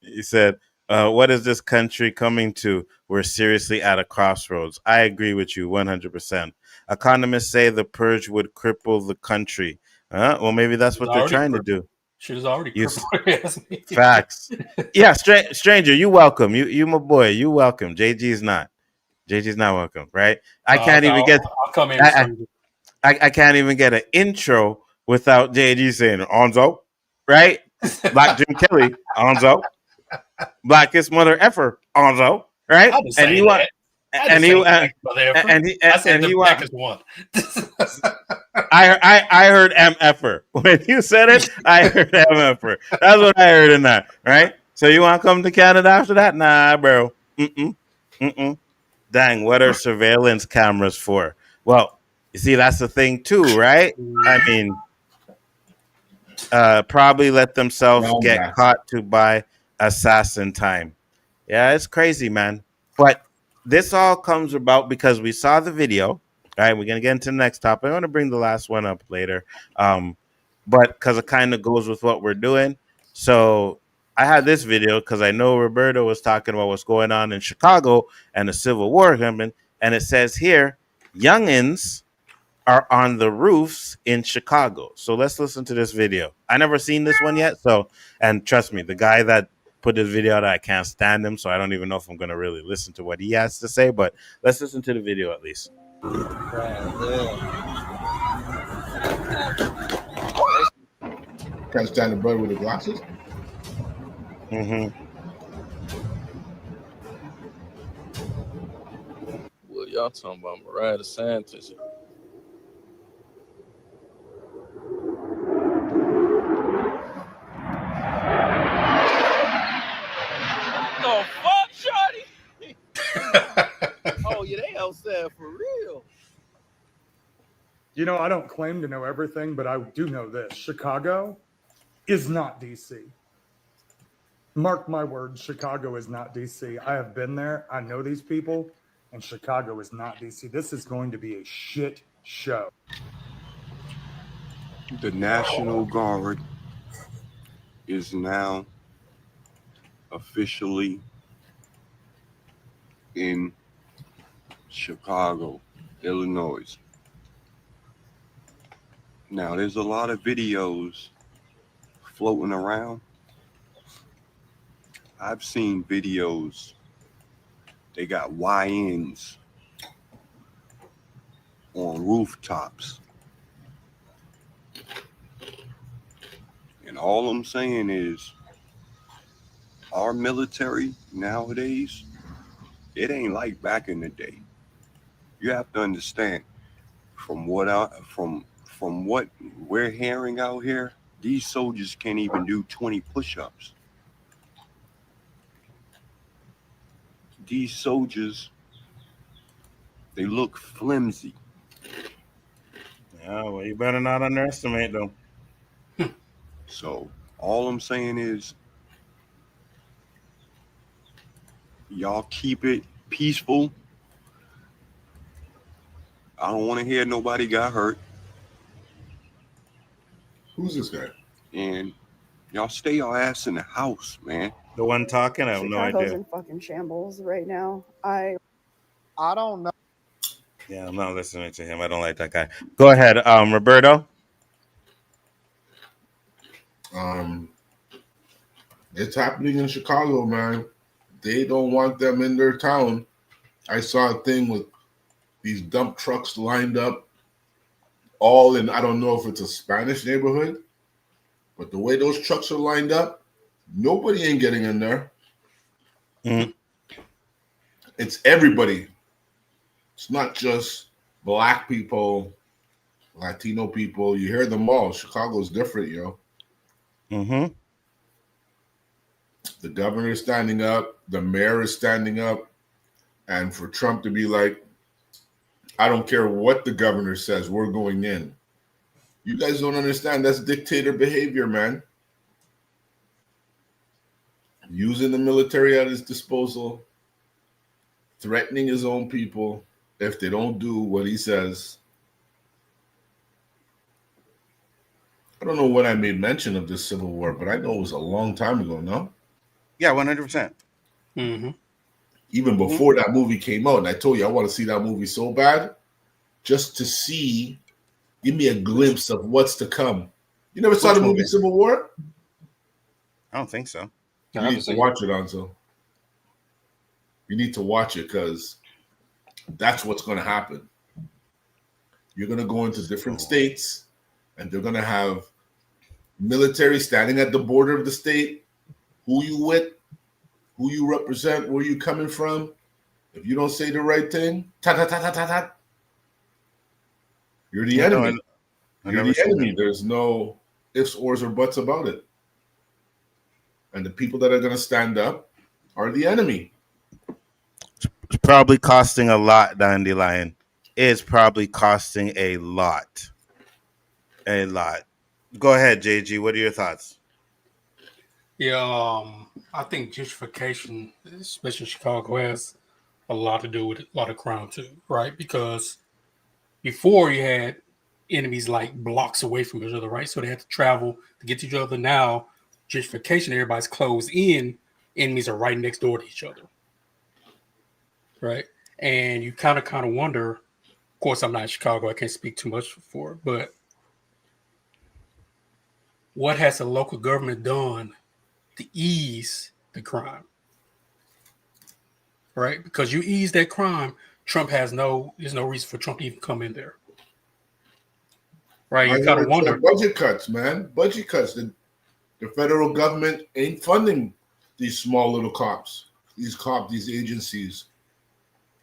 He said, what is this country coming to? We're seriously at a crossroads. I agree with you 100%. Economists say the purge would cripple the country. Well, maybe that's what they're trying to do. Shit is already crippled. Facts. Yeah, stranger, you welcome. You my boy. You welcome. JG's not. JG's not welcome, right? I can't even get. I'll come in. I can't even get an intro without JG saying Onzo, right? Black Jim Kelly, Onzo. Blackest mother effer, Onzo, right? And he want, and he blackest one. I heard M effer when you said it. I heard M effer. That's what I heard in that, right? So you want to come to Canada after that? Nah, bro. Dang, what are surveillance cameras for? Well, you see, that's the thing too, right? I mean, probably let themselves get caught to buy assassin time. Yeah, it's crazy, man. But this all comes about because we saw the video. All right, we're gonna get into the next topic. I want to bring the last one up later, but because it kind of goes with what we're doing. So I had this video because I know Roberto was talking about what's going on in Chicago and the Civil War coming, and it says here, youngins are on the roofs in Chicago. So let's listen to this video. I never seen this one yet. So, and trust me, the guy that put this video out, I can't stand him. So I don't even know if I'm going to really listen to what he has to say, but let's listen to the video at least. Can't stand the brother with the glasses? Well, y'all talking about Mariah DeSantis. the fuck, shorty? Oh yeah, they outside for real. You know, I don't claim to know everything, but I do know this. Chicago is not DC. Mark my words, Chicago is not DC. I have been there. I know these people, and Chicago is not DC. This is going to be a shit show. The National Guard is now officially in Chicago, Illinois. Now, there's a lot of videos floating around. I've seen videos, they got YNs on rooftops. And all I'm saying is, our military nowadays, it ain't like back in the day. You have to understand, from what we're hearing out here, these soldiers can't even do 20 push-ups. These soldiers, they look flimsy. Yeah, well, you better not underestimate them. So all I'm saying is, y'all keep it peaceful. I don't want to hear nobody got hurt. Who's this guy? And y'all stay your ass in the house, man. The one talking, I have no Chicago's idea. in fucking shambles right now. I don't know. Yeah, I'm not listening to him. I don't like that guy. Go ahead, Roberto. It's happening in Chicago, man. They don't want them in their town. I saw a thing with these dump trucks lined up all in, I don't know if it's a Spanish neighborhood, but the way those trucks are lined up, nobody ain't getting in there. Mm-hmm. It's everybody. It's not just black people, Latino people. You hear them all. Chicago's different, yo. Mm-hmm. The governor is standing up. The mayor is standing up. And for Trump to be like, I don't care what the governor says, we're going in. You guys don't understand. That's dictator behavior, man. Using the military at his disposal, threatening his own people if they don't do what he says. I don't know when I made mention of this Civil War, but I know it was a long time ago, no? Yeah, 100%. Mm-hmm. Even before that movie came out, and I told you I want to see that movie so bad, just to see, give me a glimpse of what's to come. You never saw the movie Civil War? I don't think so. You need to watch it, Nzo. You need to watch it because that's what's going to happen. You're going to go into different states, and they're going to have military standing at the border of the state. Who you with? Who you represent? Where you coming from? If you don't say the right thing, you're the enemy. You're the enemy. There's no ifs, ors, or buts about it. And the people that are going to stand up are the enemy. It's probably costing a lot, Dandelion. It's probably costing a lot. A lot. Go ahead, JG. What are your thoughts? Yeah, I think gentrification, especially in Chicago, has a lot to do with a lot of crime too, right? Because before you had enemies like blocks away from each other, right? So they had to travel to get to each other. Now, gentrification, everybody's closed in. Enemies are right next door to each other, right? And you kind of wonder. Of course, I'm not in Chicago. I can't speak too much for it, but what has the local government done to ease the crime, right? Because you ease that crime, there's no reason for Trump to even come in there, right? You kind of wonder. Budget cuts, man. Budget cuts. The federal government ain't funding these small little cops, these agencies.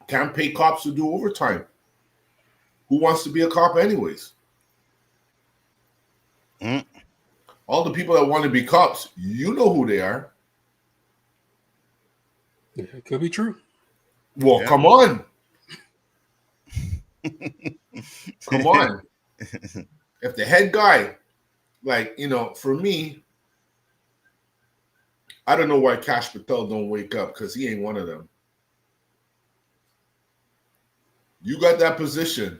Can't pay cops to do overtime. Who wants to be a cop anyways? All the people that want to be cops, you know who they are. Yeah, it could be true. Well, come on. Come on. If the head guy, like, you know, for me, I don't know why Cash Patel don't wake up, because he ain't one of them. You got that position,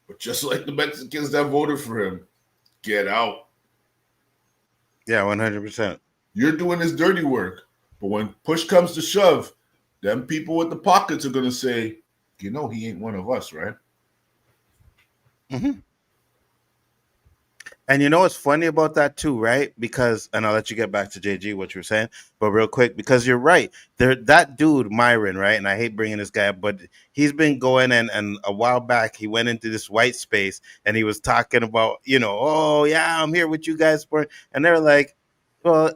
but just like the Mexicans that voted for him, get out. Yeah, 100%. You're doing his dirty work, but when push comes to shove, them people with the pockets are going to say, you know, he ain't one of us, right? Mm-hmm. And you know what's funny about that too, right? Because, and I'll let you get back to JG what you were saying, but real quick, because you're right. There, that dude Myron, right? And I hate bringing this guy up, but he's been going and a while back he went into this white space and he was talking about, you know, oh yeah, I'm here with you guys for, and they're like, well,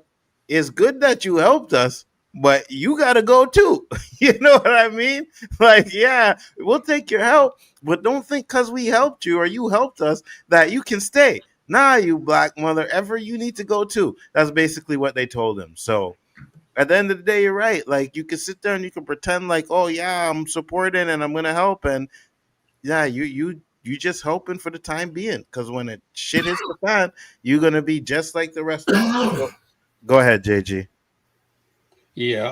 it's good that you helped us, but you gotta go too. You know what I mean? Like, yeah, we'll take your help, but don't think because we helped you or you helped us that you can stay. Nah, you black mother ever, you need to go too. That's basically what they told him. So at the end of the day, you're right. Like, you can sit there and you can pretend like, oh yeah, I'm supporting and I'm gonna help, and yeah, you just helping for the time being. Because when it shit hits the fan, you're gonna be just like the rest of us. So, go ahead, JG. Yeah,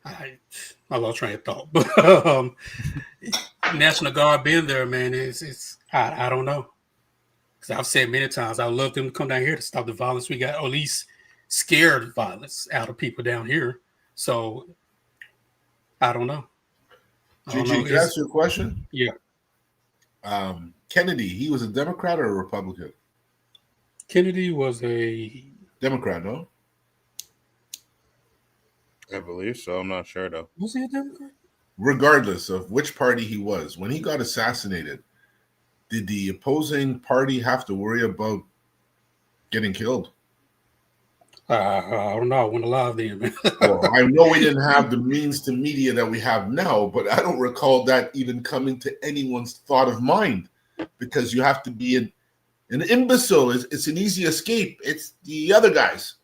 I lost train of thought, but National Guard being there, man, it's I don't know. Because I've said many times, I would love them to come down here to stop the violence we got, or at least scared violence out of people down here. So I don't know. GG, can I ask you a question? Yeah. Kennedy, he was a Democrat or a Republican? Kennedy was a Democrat, no? I believe so. I'm not sure though. Was he a Democrat? Regardless of which party he was, when he got assassinated, did the opposing party have to worry about getting killed? I don't know. I went alive then, man. Well, I know we didn't have the means to media that we have now, but I don't recall that even coming to anyone's thought of mind, because you have to be an imbecile. It's an easy escape. It's the other guys.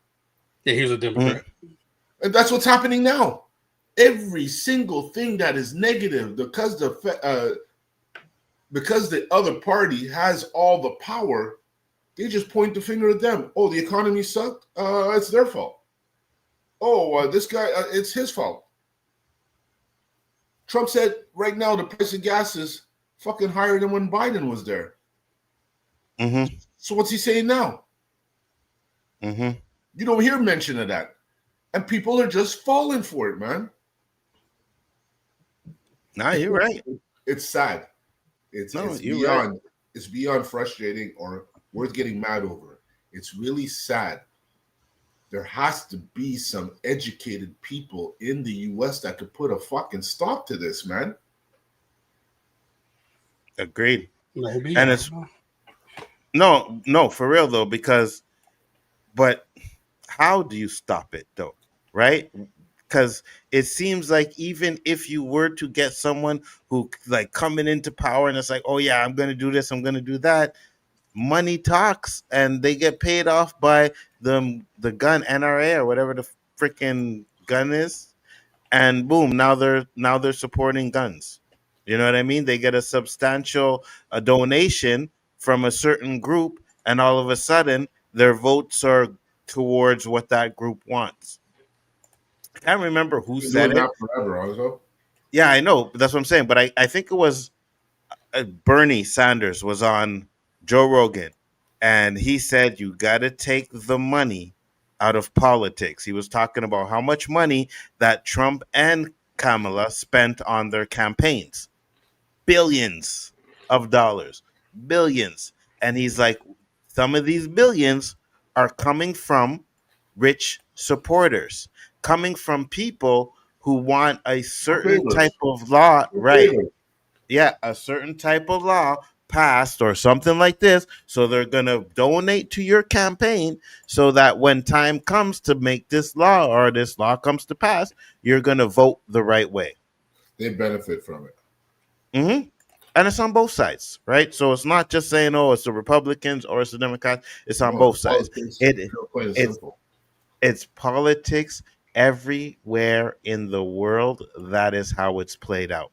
Yeah, he was a Democrat. And that's what's happening now. Every single thing that is negative, because the other party has all the power, they just point the finger at them. Oh, the economy sucked? It's their fault. Oh, this guy, it's his fault. Trump said right now the price of gas is fucking higher than when Biden was there. Mm-hmm. So what's he saying now? Mm-hmm. You don't hear mention of that. And people are just falling for it, man. Nah, you're right. It's sad. It's beyond frustrating or worth getting mad over. It's really sad. There has to be some educated people in the US that could put a fucking stop to this, man. Agreed. Maybe. And it's no, for real though, but how do you stop it though? Right? Because it seems like even if you were to get someone who like coming into power and it's like, oh yeah, I'm gonna do this, I'm gonna do that, money talks, and they get paid off by the gun NRA or whatever the freaking gun is, and boom, now they're supporting guns. You know what I mean? They get a substantial donation from a certain group, and all of a sudden their votes are towards what that group wants. I can't remember who said it. Forever, also. Yeah, I know. That's what I'm saying. But I think it was Bernie Sanders was on Joe Rogan, and he said you got to take the money out of politics. He was talking about how much money that Trump and Kamala spent on their campaigns. Billions of dollars. Billions. And he's like, some of these billions are coming from rich supporters, coming from people who want a certain type of law, right? Yeah, a certain type of law passed or something like this. So they're going to donate to your campaign so that when time comes to make this law or this law comes to pass, you're going to vote the right way. They benefit from it. Mm-hmm. And it's on both sides, right? So it's not just saying, oh, it's the Republicans or it's the Democrats. It's on both sides. It's politics everywhere in the world, that is how it's played out.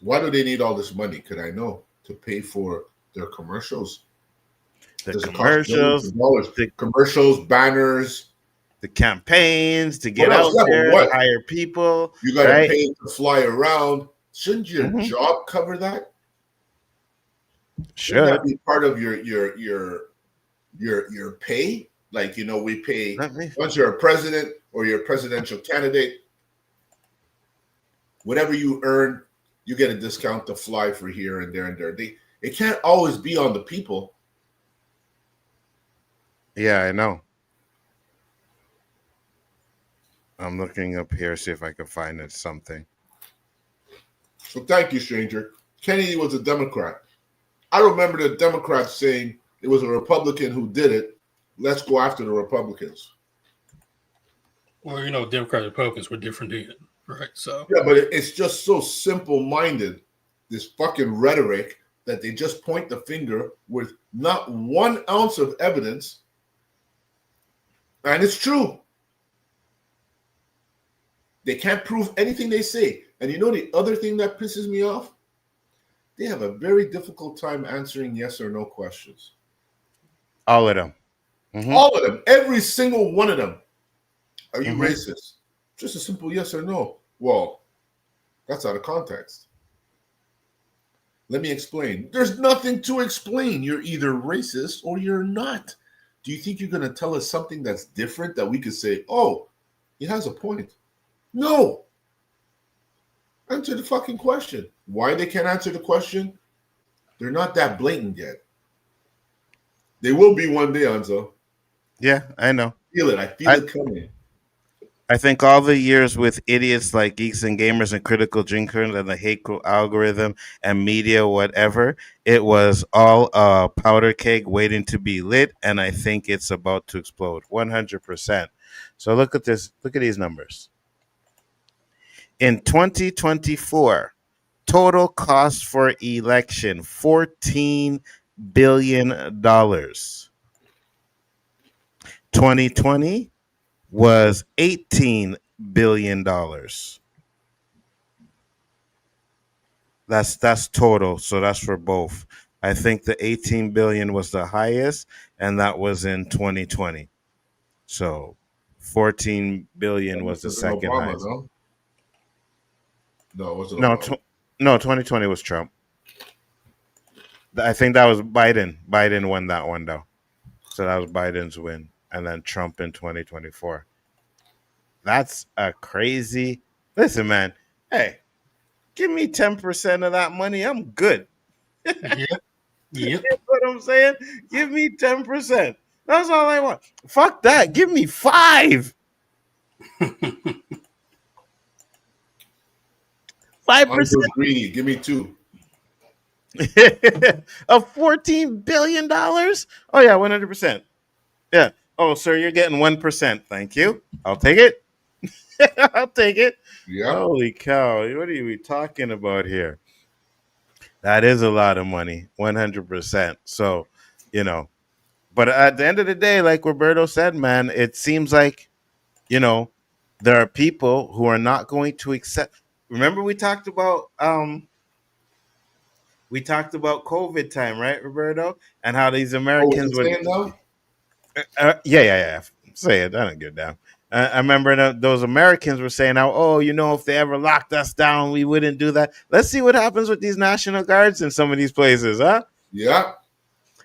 Why do they need all this money? Could I know? To pay for their commercials? Does it cost millions of dollars? Commercials, banners, the campaigns to get what else? out Yeah, but there, what? to hire people. You got to right? pay to fly around. Shouldn't your job cover that? Shouldn't that be part of your pay? Like, you know, we pay once you're a president or you're a presidential candidate, whatever you earn, you get a discount to fly for here and there and there. It can't always be on the people. Yeah, I know. I'm looking up here, see if I can find it something. So thank you, stranger. Kennedy was a Democrat. I remember the Democrats saying it was a Republican who did it. Let's go after the Republicans. Well, you know, Democrats and Republicans were different then, right? So yeah, but it's just so simple-minded, this fucking rhetoric that they just point the finger with not 1 ounce of evidence, and it's true. They can't prove anything they say. And you know the other thing that pisses me off? They have a very difficult time answering yes or no questions. All of them. All of them. Every single one of them. Are you racist? Just a simple yes or no. Well, that's out of context. Let me explain. There's nothing to explain. You're either racist or you're not. Do you think you're going to tell us something that's different that we could say, oh, he has a point? No. Answer the fucking question. Why they can't answer the question? They're not that blatant yet. They will be one day, Nzo. Yeah, I know. I feel it coming. I think all the years with idiots like Geeks and Gamers and Critical Drinkers and the hateful algorithm and media, whatever, it was all a powder keg waiting to be lit, and I think it's about to explode 100%. So look at this. Look at these numbers. In 2024, total cost for election, $14 billion. 2020 was $18 billion. That's total, so that's for both. I think the 18 billion was the highest, and that was in 2020. So 14 billion was the second Obama, highest. No? No, it wasn't. No, 2020 was Trump. I think that was Biden. Biden won that one though, so that was Biden's win, and then Trump in 2024. That's a crazy. Listen, man. Hey, give me 10% of that money. I'm good. Yep. You know what I'm saying? Give me 10%. That's all I want. Fuck that. Give me 5. 5%. Greedy. Give me 2. Of $14 billion? Oh, yeah, 100%. Yeah. Oh, sir, you're getting 1%. Thank you. I'll take it. I'll take it. Yeah. Holy cow. What are we talking about here? That is a lot of money, 100%. So, you know, but at the end of the day, like Roberto said, man, it seems like, you know, there are people who are not going to accept. Remember we talked about COVID time, right, Roberto? And how these Americans would. Yeah. Say it. I don't get down. I remember those Americans were saying, "Oh, you know, if they ever locked us down, we wouldn't do that." Let's see what happens with these National Guards in some of these places, huh? Yeah.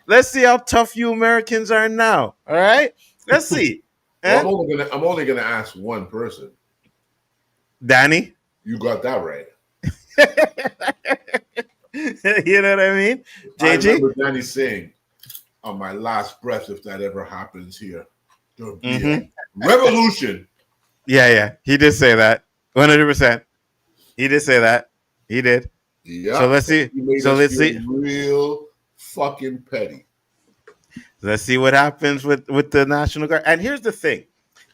Let's see how tough you Americans are now. All right, let's see. Well, I'm only gonna ask one person. Danny, you got that right. You know what I mean? JG? I remember Danny saying, "On my last breath, if that ever happens here, there'll be a revolution." Yeah. He did say that. 100%. He did say that. He did. Yeah. So let's see. Let's see. Real fucking petty. Let's see what happens with the National Guard. And here's the thing,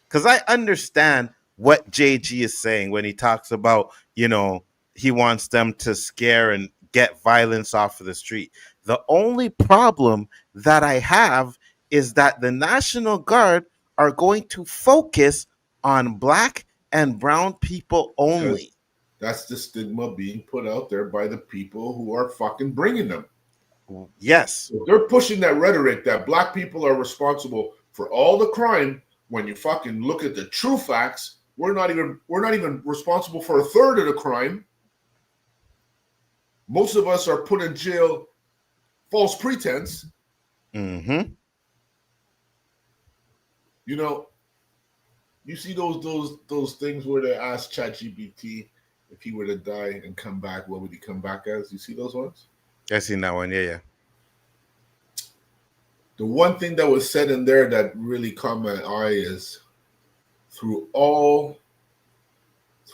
because I understand what JG is saying when he talks about, you know, he wants them to scare and get violence off of the street. The only problem that I have is that the National Guard are going to focus on black and brown people only. That's the stigma being put out there by the people who are fucking bringing them. Yes. If they're pushing that rhetoric that black people are responsible for all the crime, when you fucking look at the true facts, we're not even responsible for a third of the crime. Most of us are put in jail false pretense. Mm-hmm. You know, you see those things where they ask ChatGPT if he were to die and come back, what would he come back as? You see those ones? I seen that one. Yeah. The one thing that was said in there that really caught my eye is through all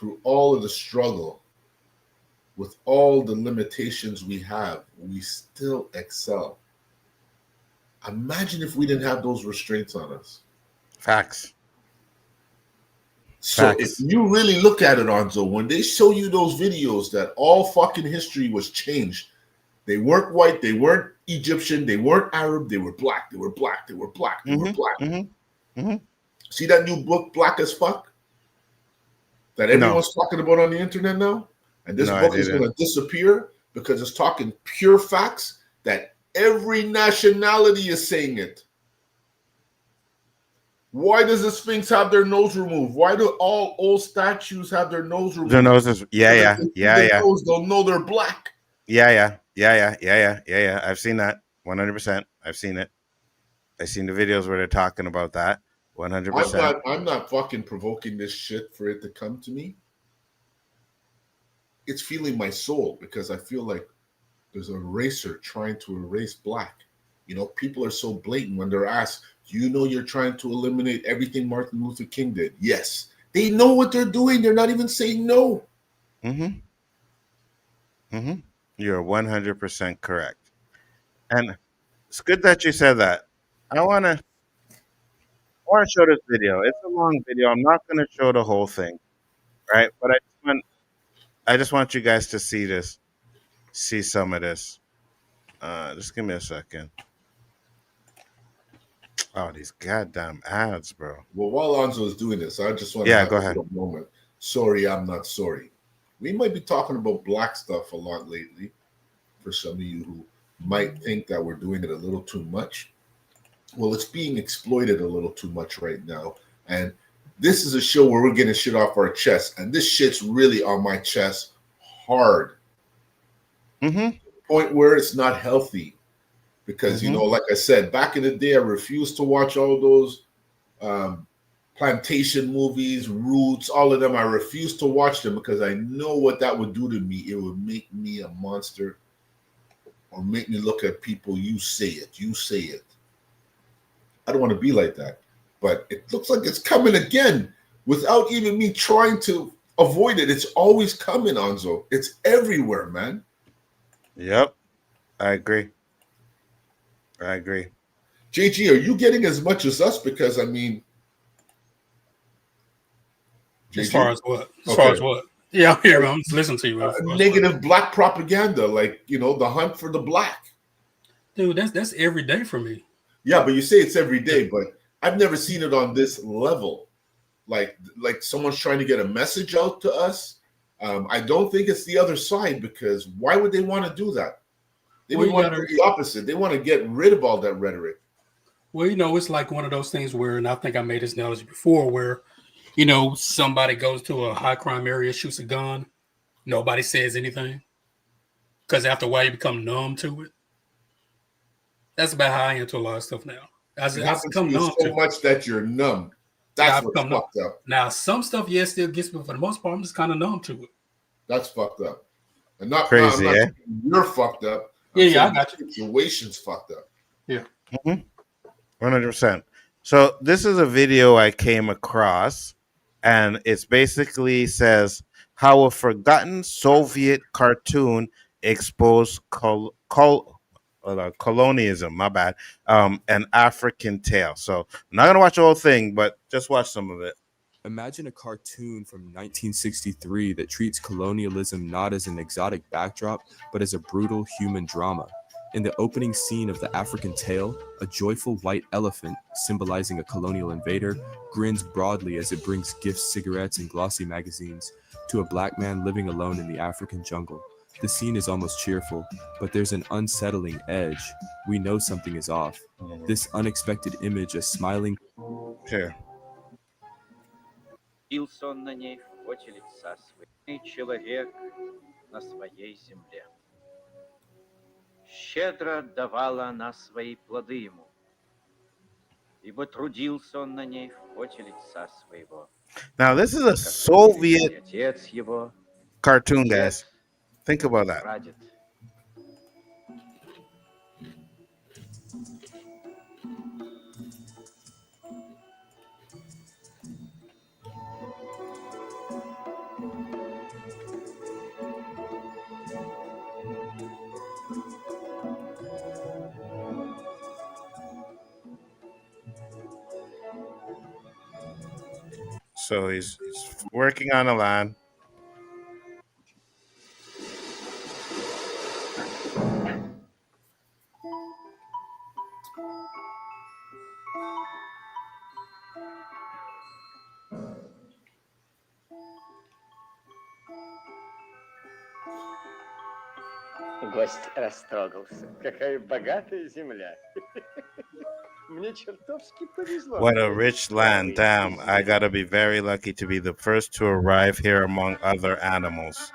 of the struggle, with all the limitations we have, we still excel. Imagine if we didn't have those restraints on us. Facts. So if you really look at it, Nzo, when they show you those videos that all fucking history was changed, they weren't white, they weren't Egyptian, they weren't Arab, they were black, they were black, they were black, they were black. See that new book, Black as Fuck? That everyone's talking about on the internet now? And this book is going to disappear because it's talking pure facts that every nationality is saying it. Why does the Sphinx have their nose removed? Why do all old statues have their nose removed? Their noses, yeah. Nose, they'll know they're black. Yeah. I've seen that 100%. I've seen it. I've seen the videos where they're talking about that 100%. I'm not fucking provoking this shit for it to come to me. It's feeling my soul because I feel like there's an eraser trying to erase black. You know, people are so blatant when they're asked, do you know you're trying to eliminate everything Martin Luther King did? Yes. They know what they're doing. They're not even saying no. You're 100% correct. And it's good that you said that. I want to show this video. It's a long video. I'm not going to show the whole thing, right? But I just want you guys to see some of this. Just give me a second. Oh, these goddamn ads, bro. Well, while Nzo is doing this, I just want to have go a ahead. little moment. Sorry, I'm not sorry. We might be talking about black stuff a lot lately for some of you who might think that we're doing it a little too much. Well, it's being exploited a little too much right now. And this is a show where we're getting shit off our chest. And this shit's really on my chest hard. To the point where it's not healthy. Because, you know, like I said, back in the day, I refused to watch all those plantation movies, Roots, all of them. I refused to watch them because I know what that would do to me. It would make me a monster or make me look at people. You say it. You say it. I don't want to be like that. But it looks like it's coming again without even me trying to avoid it. It's always coming, Nzo. It's everywhere, man. Yep. I agree. JG, are you getting as much as us? Because, I mean... JG? As far as what? As far as what? Yeah, I'm here. I'm just listening to you. Negative black propaganda, like, you know, the hunt for the black. Dude, that's every day for me. Yeah, but you say it's every day, but I've never seen it on this level. Like someone's trying to get a message out to us. I don't think it's the other side, because why would they want to do that? They would want to do the opposite. They want to get rid of all that rhetoric. Well, you know, it's like one of those things where, and I think I made this analogy before, where, you know, somebody goes to a high crime area, shoots a gun, nobody says anything, because after a while you become numb to it. That's about how I am to a lot of stuff now. I become numb so much that you're numb. That's what's fucked up. Now, some stuff, yes, still gets me, but for the most part, I'm just kind of numb to it. That's fucked up. And not crazy, you're fucked up. Yeah, I got you. Situation's fucked up. Yeah. 100%. So this is a video I came across, and it's basically says how a forgotten Soviet cartoon exposed colonialism, my bad, an African tale. So I'm not gonna watch the whole thing, but just watch some of it. Imagine a cartoon from 1963 that treats colonialism not as an exotic backdrop, but as a brutal human drama. In the opening scene of The African Tale, a joyful white elephant, symbolizing a colonial invader, grins broadly as it brings gifts, cigarettes, and glossy magazines to a black man living alone in the African jungle. The scene is almost cheerful, but there's an unsettling edge. We know something is off. This unexpected image, a smiling... Here. Он на ней в поте лица своего, человек на своей земле. Щедро давала она свои плоды ему, ибо трудился он на ней в поте лица своего. Now, this is a Soviet cartoon, guys. Think about that. Прадед. So he's working on a land. Гость растрогался. Какая богатая земля. Мне чертовски повезло. What a rich land. Damn, I gotta be very lucky to be the first to arrive here among other animals.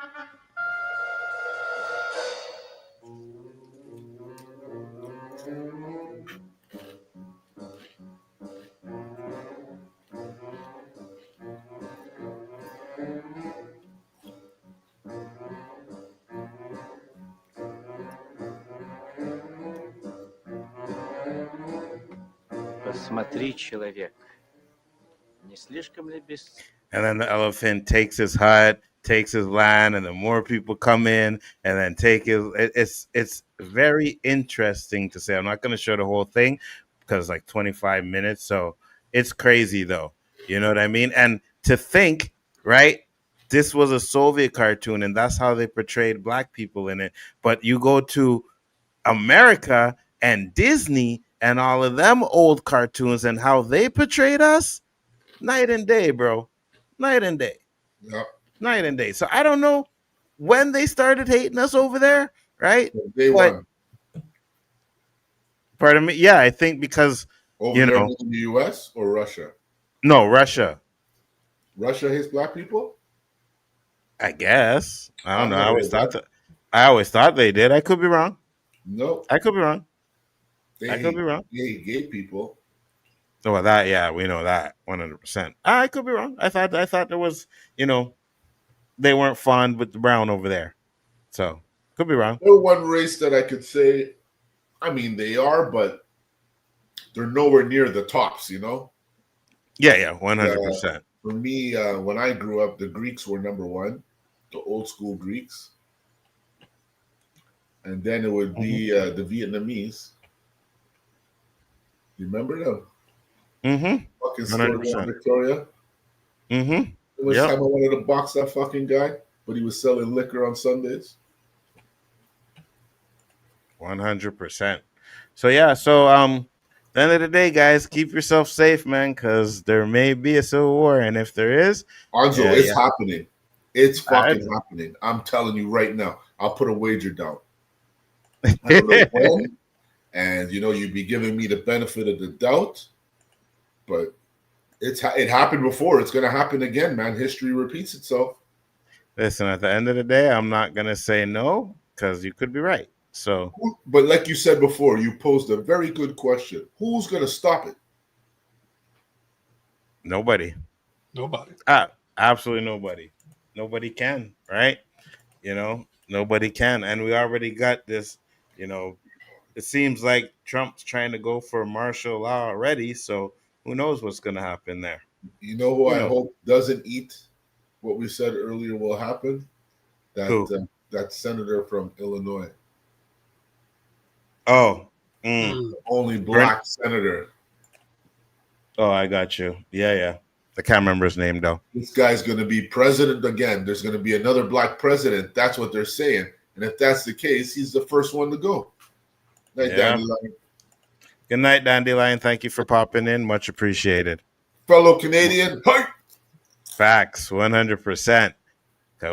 Посмотри, человек, не слишком ли без... And then the elephant takes his hut, takes his land, and then more people come in and then take his. It's very interesting to say. I'm not going to show the whole thing because it's like 25 minutes. So it's crazy, though. You know what I mean? And to think, right? This was a Soviet cartoon, and that's how they portrayed black people in it. But you go to America and Disney and all of them old cartoons and how they portrayed us, night and day, bro. Night and day. Yep. Night and day. So I don't know when they started hating us over there, right? Day one. Pardon me? Yeah, I think because, Over you there know. in the U.S. or Russia? No, Russia. Russia hates black people? I guess. I don't know. I've I always never thought that. I always thought they did. I could be wrong. No. I could be wrong. They I could be wrong. They hate gay people. Oh, well, that, yeah, we know that 100%. I could be wrong. I thought there was, you know, they weren't fond with the brown over there. So, could be wrong. They're one race that I could say, I mean, they are, but they're nowhere near the tops, you know? Yeah, 100%. For me, when I grew up, the Greeks were number one, the old school Greeks. And then it would be the Vietnamese. You remember them? Mm-hmm. Fucking story on Victoria. Mm-hmm. It was time I wanted to box that fucking guy, but he was selling liquor on Sundays. 100%. So yeah, at the end of the day, guys, keep yourself safe, man, because there may be a civil war, and if there is, Anzo, it's happening. It's fucking happening. I'm telling you right now. I'll put a wager down. I don't know when, and you know, you'd be giving me the benefit of the doubt, but it happened before. It's going to happen again, man. History repeats itself. Listen, at the end of the day, I'm not going to say no because you could be right. So, but like you said before, you posed a very good question. Who's going to stop it? Nobody. Absolutely nobody. Nobody can, right? You know, nobody can. And we already got this, you know, it seems like Trump's trying to go for martial law already. So who knows what's going to happen there? You know who I hope doesn't eat what we said earlier will happen? That senator from Illinois. Oh. Only black senator. Oh, I got you. Yeah. I can't remember his name, though. This guy's going to be president again. There's going to be another black president. That's what they're saying. And if that's the case, he's the first one to go. Night, Yeah. Dandelion. Good night, Dandelion. Thank you for popping in. Much appreciated. Fellow Canadian. Hey! Facts, 100%.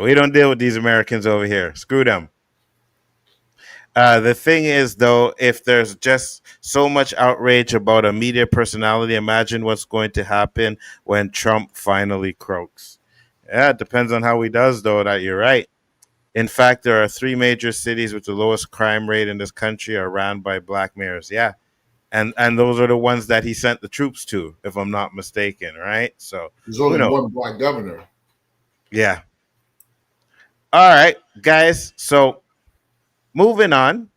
We don't deal with these Americans over here. Screw them. The thing is, though, if there's just so much outrage about a media personality, imagine what's going to happen when Trump finally croaks. Yeah, it depends on how he does, though, that you're right. In fact, there are 3 major cities with the lowest crime rate in this country are ran by black mayors. Yeah. And those are the ones that he sent the troops to, if I'm not mistaken, right? So there's only one black governor. Yeah. All right, guys. So moving on,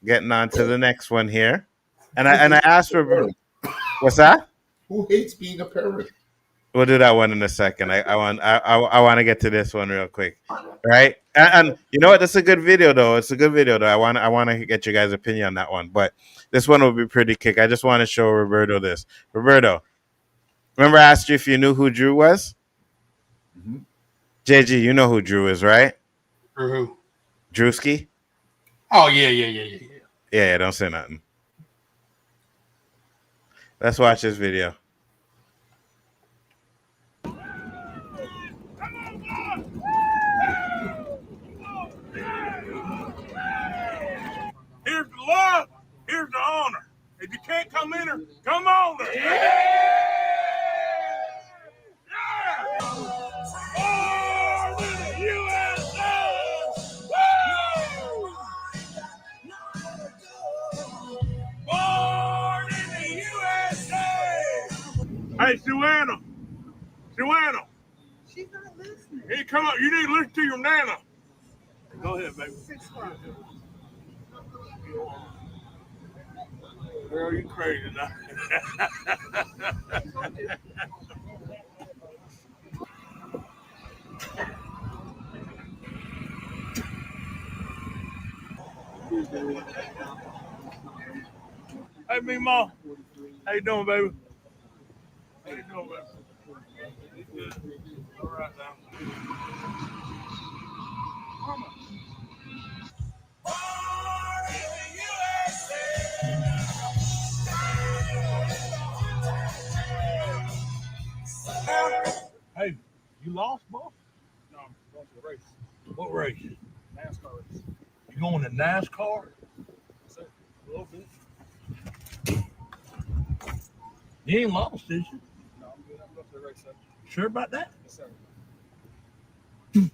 getting on to the next one here. And I asked for what's that? Who hates being a parent? We'll do that one in a second. I want to get to this one real quick, right? And you know what? That's a good video, though. It's a good video, though. I want to get your guys' opinion on that one. But this one will be pretty quick. I just want to show Roberto this. Roberto, remember I asked you if you knew who Drew was? Mm-hmm. JG, you know who Drew is, right? Who? Drewski? Oh, yeah. Yeah, don't say nothing. Let's watch this video. Here's the love. Here's the honor. If you can't come in her, come on her. Yeah! Born in the USA! Woo! Born in the USA! Hey, Suanna. She's not listening. Hey, come on. You need to listen to your nana. Go ahead, baby. Girl, you crazy now. Hey, me Ma. How you doing, baby? How you doing, baby? Good. All right now. Mama. Hey, you lost, boss? No, I'm going to the race. What race? NASCAR race. You going to NASCAR? Yes, sir. A little bit. You ain't lost, is you? No, I'm going to the race, sir. Sure about that? Yes, sir.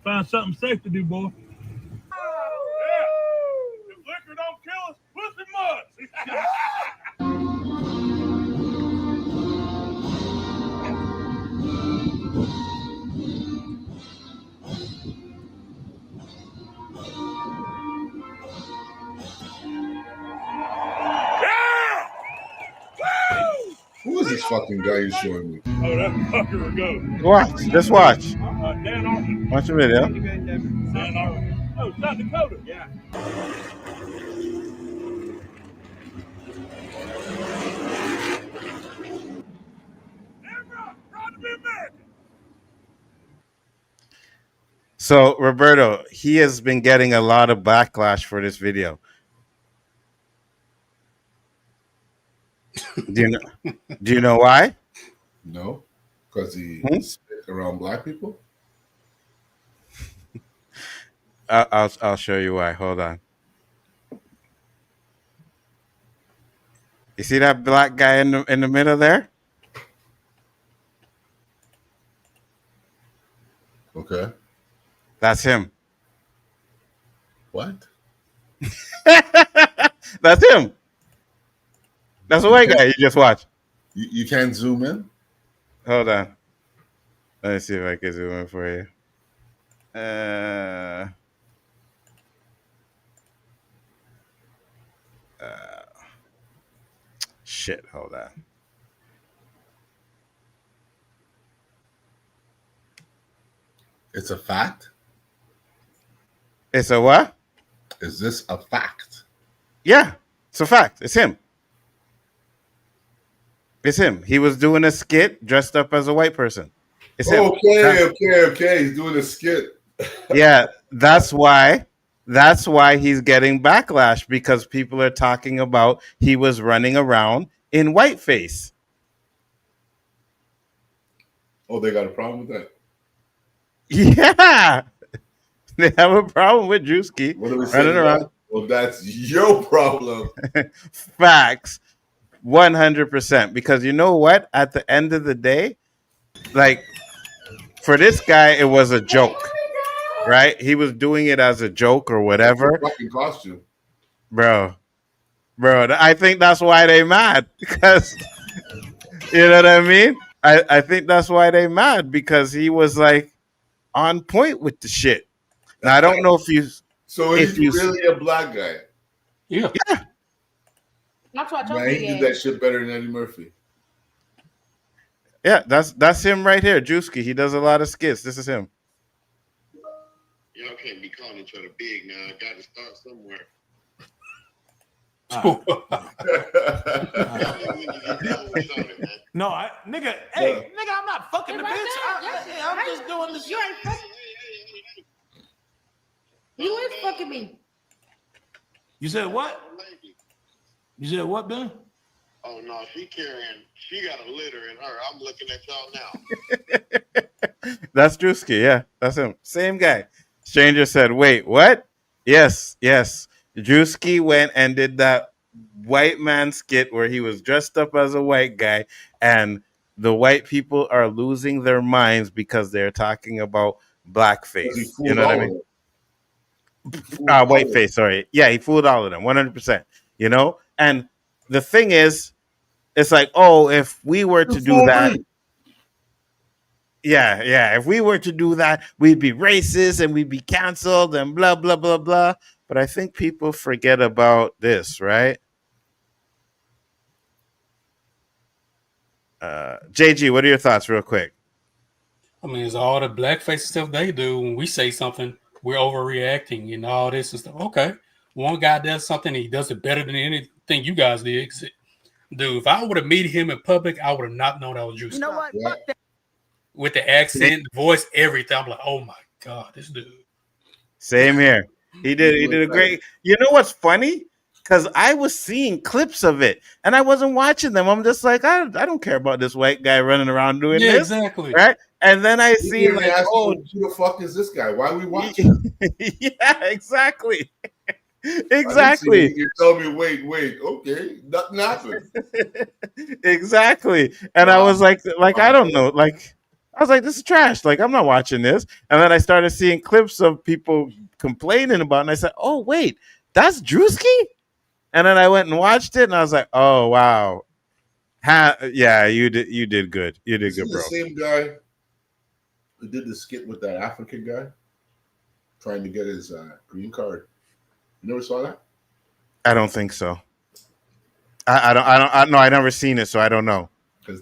Find something safe to do, boy. Yeah. If liquor don't kill us, pussy must. Who is this fucking guy you're showing me? Oh, that fucker will go. Watch. Just watch. Dan Arthur. Watch the video. Dan Arthur. Oh, South Dakota. Yeah. So, Roberto, he has been getting a lot of backlash for this video. Do you know why? No, because he spit around black people. I'll show you why. Hold on. You see that black guy in the middle there? Okay. That's him. What? That's him. That's a white guy you just watched. You can't zoom in? Hold on. Let me see if I can zoom in for you. Shit, hold on. It's a fact? It's a what? Is this a fact? Yeah, it's a fact. It's him. It's him. He was doing a skit dressed up as a white person. It's him. Okay. He's doing a skit. Yeah, that's why That's why he's getting backlash, because people are talking about he was running around in whiteface. Oh, they got a problem with that? Yeah. They have a problem with Drewski What do we say running to around. that? Well, that's your problem. Facts. 100%. Because you know what? At the end of the day, like, for this guy, it was a joke, right? He was doing it as a joke or whatever. Fucking costume. Bro, I think that's why they mad, because you know what I mean? I think that's why they mad, because he was like on point with the shit. Now I don't know if you So he's really a black guy. Yeah. That's what I told Man, he you. did that shit better than Eddie Murphy. Yeah, that's him right here, Drewski. He does a lot of skits. This is him. Y'all can't be calling each other big now. I got to start somewhere. No, nigga, hey, nigga, I'm not fucking the bitch. I'm just doing the shit. You ain't fucking. You ain't fucking me. You said what? You said what, Ben? Oh no, she got a litter in her. I'm looking at y'all now. That's Drewski. Yeah, that's him. Same guy. Stranger said, "Wait, what?" Yes. Drewski went and did that white man skit where he was dressed up as a white guy, and the white people are losing their minds because they're talking about blackface. You know what I mean? Whiteface, sorry. Yeah, he fooled all of them, 100%. You know? And the thing is, it's like, oh, if we were to do that, if we were to do that, we'd be racist and we'd be canceled and blah, blah, blah, blah. But I think people forget about this, right? JG, what are your thoughts real quick? I mean, it's all the blackface stuff they do. When we say something, we're overreacting and all this and stuff. Okay. One guy does something, he does it better than anything you guys did. Dude, if I would have met him in public, I would have not known that was Juice. You know what? Yeah. With the accent, the voice, everything. I'm like, oh my God, this dude. Same here. He did a great. You know what's funny? Because I was seeing clips of it and I wasn't watching them. I'm just like, I don't care about this white guy running around doing this. Exactly. Right? And then I see like, oh, who the fuck is this guy? Why are we watching? Yeah, exactly. Exactly. You told me, wait, okay, nothing happened. Exactly. And I was like, I don't know. Like, I was like, this is trash. Like, I'm not watching this. And then I started seeing clips of people complaining about it. And I said, oh, wait, that's Drewski? And then I went and watched it. And I was like, oh, wow. Yeah, you did good. You did good, bro. The same guy who did the skit with that African guy trying to get his green card. You never saw that? I don't think so. I don't know. I never seen it, so I don't know.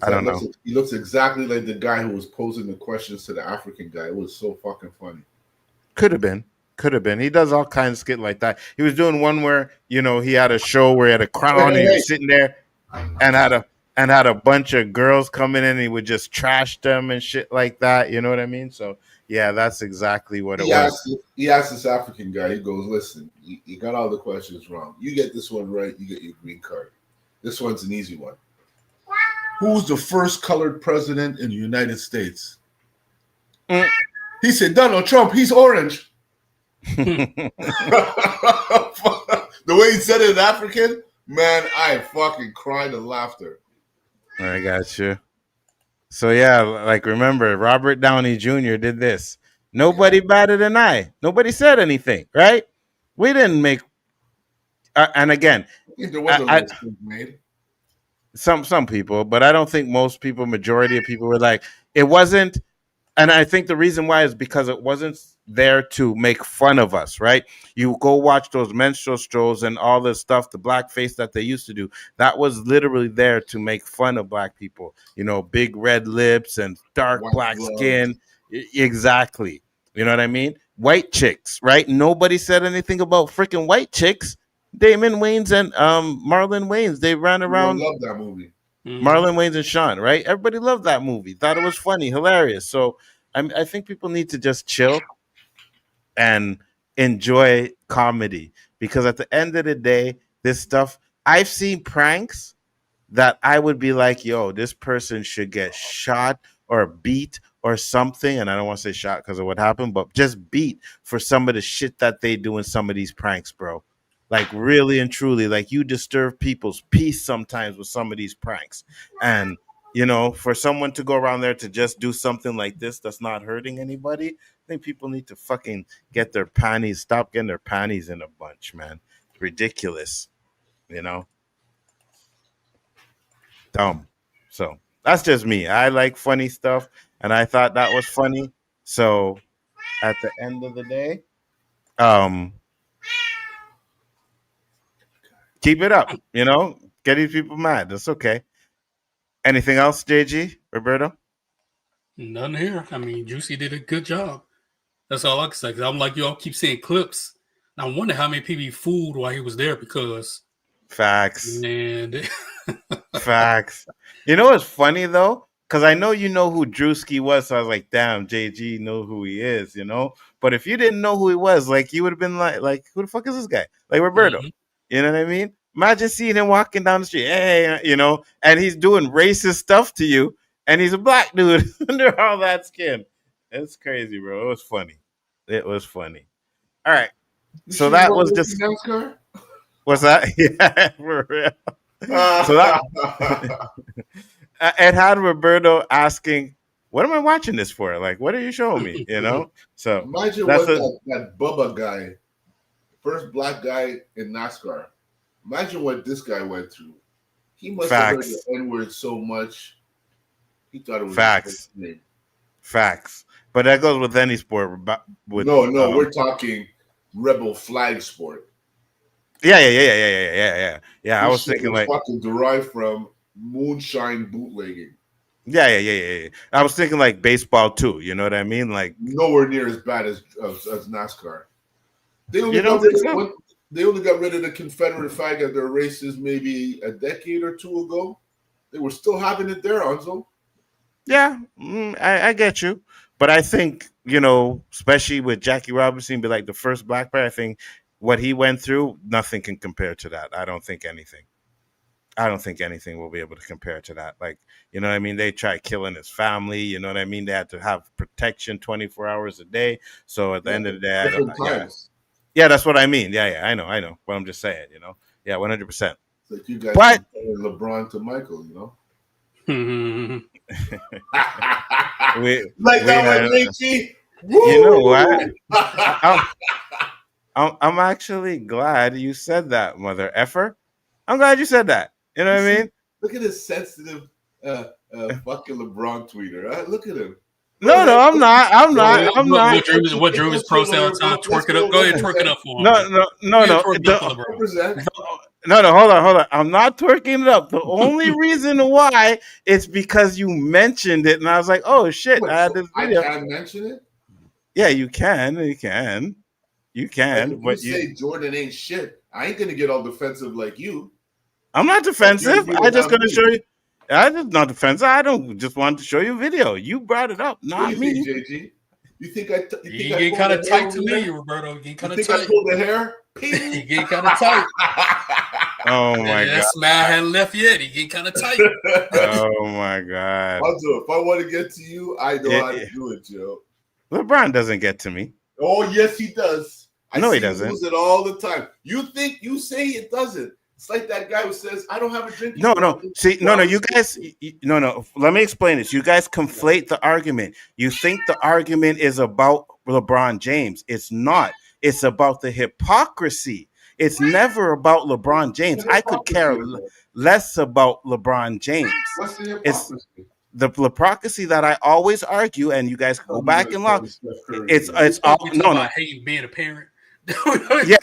I don't know. He looks exactly like the guy who was posing the questions to the African guy. It was so fucking funny. Could have been. He does all kinds of skit like that. He was doing one where, you know, he had a show where he had a crown and he was sitting there and had a bunch of girls coming in and he would just trash them and shit like that. You know what I mean? So yeah, that's exactly what it was. He asked this African guy, he goes, listen, you got all the questions wrong. You get this one right, you get your green card. This one's an easy one. Who's the first colored president in the United States? He said, Donald Trump, he's orange. The way he said it in African, man, I fucking cried of laughter. I got you. So yeah, like remember, Robert Downey Jr. did this. Nobody batted an eye. Nobody said anything, right? We didn't make. And again, there was a little made. Some people, but I don't think most people. Majority of people were like, it wasn't. And I think the reason why is because it wasn't there to make fun of us, right? You go watch those menstrual strolls and all this stuff, the blackface that they used to do. That was literally there to make fun of black people. You know, big red lips and dark black skin. Exactly. You know what I mean? White chicks, right? Nobody said anything about freaking white chicks. Damon Wayans and Marlon Wayans, they ran around. I love that movie. Marlon Wayans and Sean, right? Everybody loved that movie. Thought it was funny, hilarious. So I think people need to just chill and enjoy comedy, because at the end of the day, this stuff, I've seen pranks that I would be like, yo, this person should get shot or beat or something. And I don't want to say shot because of what happened, but just beat for some of the shit that they do in some of these pranks, bro. Like, really and truly, like, you disturb people's peace sometimes with some of these pranks. And, for someone to go around there to just do something like this that's not hurting anybody, I think people need to fucking stop getting their panties in a bunch, man. It's ridiculous, dumb. So that's just me. I like funny stuff, and I thought that was funny. So at the end of the day, keep it up. Get these people mad. That's okay. Anything else, JG, Roberto? None here. I mean, Juicy did a good job. That's all I can say. 'Cause I'm like, y'all keep seeing clips. I wonder how many people he fooled while he was there, because facts. Man, Facts. You know what's funny though? Because I know you know who Drewski was, so I was like, damn, JG know who he is, But if you didn't know who he was, like, you would have been like, who the fuck is this guy? Like Roberto. Mm-hmm. You know what I mean? Imagine seeing him walking down the street, hey, and he's doing racist stuff to you, and he's a black dude under all that skin. It's crazy, bro. It was funny. It was funny. All right. So that was just. What's that? Yeah, for real. So that it had Roberto asking, "What am I watching this for? Like, what are you showing me?" So imagine that's what that Bubba guy, first black guy in NASCAR. Imagine what this guy went through. He must have heard the N-word so much. He thought it was facts. Facts. But that goes with any sport. No, we're talking rebel flag sport. Yeah. I was thinking like fucking derived from moonshine bootlegging. Yeah. I was thinking like baseball too. You know what I mean? Like nowhere near as bad as NASCAR. They only got rid of the Confederate flag at their races maybe a decade or two ago. They were still having it there, Anzo. Yeah, I get you, but I think especially with Jackie Robinson, be like the first black player. I think what he went through, nothing can compare to that. I don't think anything will be able to compare to that. Like, you know what I mean? They tried killing his family. You know what I mean? They had to have protection 24 hours a day. So at the end of the day, yeah, that's what I mean. Yeah, I know. But I'm just saying, yeah, 100%. Like you guys compared LeBron to Michael, You know what? I'm actually glad you said that, mother effer. I'm glad you said that. You know what I mean? Look at this sensitive fucking LeBron tweeter. Right? Look at him. No, I'm not. What Drew is pro sale time? Twerk it up. Go ahead, twerk it up for him. No. Hold on. I'm not twerking it up. The only reason why is because you mentioned it, and I was like, oh shit, I had this video. I can't mention it. Yeah, you can. But you say Jordan ain't shit, I ain't gonna get all defensive like you. I'm not defensive. I'm just gonna show you. I'm just not defensive. I don't just want to show you a video. You brought it up, not me. JG? You think I? You get kind of tight to me, Roberto. You get kind of tight. I pulled the hair? You get kind of tight. Oh my god! That smile hadn't left yet. He get kind of tight. Oh my god! Also, if I want to get to you, I know how to do it, Joe. LeBron doesn't get to me. Oh yes, he does. No, he doesn't. He does it all the time. You say it doesn't. It's like that guy who says, "I don't have a drink." No. See, no. You guys, no. Let me explain this. You guys conflate the argument. You think the argument is about LeBron James. It's not. It's about the hypocrisy. It's never about LeBron James. I could care less about LeBron James. What's the hypocrisy? It's the hypocrisy that I always argue, and you guys go back and look. It's all no. Hating being a parent. Yeah.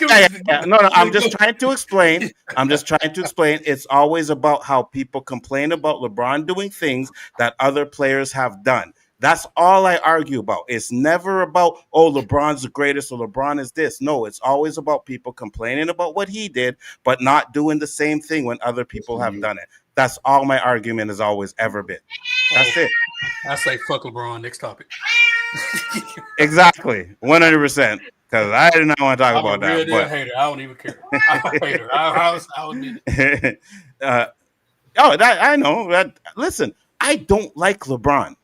No. I'm just trying to explain. It's always about how people complain about LeBron doing things that other players have done. That's all I argue about. It's never about, oh, LeBron's the greatest or LeBron is this. No, it's always about people complaining about what he did, but not doing the same thing when other people have done it. That's all my argument has always ever been. That's it. I say fuck LeBron. Next topic. Exactly. 100%. because I do not want to talk I'm about a real that. deal But hater. I don't even care. I'm a hater. I'll admit it. that I know. That listen, I don't like LeBron.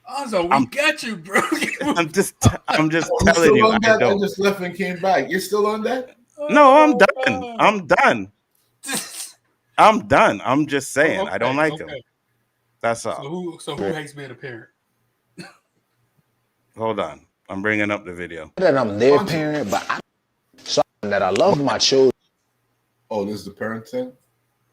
Alonzo, we got you, bro. I'm just telling still you, on I that? I don't. just left and came back. You're still on that? No, I'm done. I'm done. I'm done. I'm just saying I don't like him. That's all. So who hates being a parent? Hold on. I'm bringing up the video. That I'm their parent, but I that I love my children. Oh, this is the parent thing?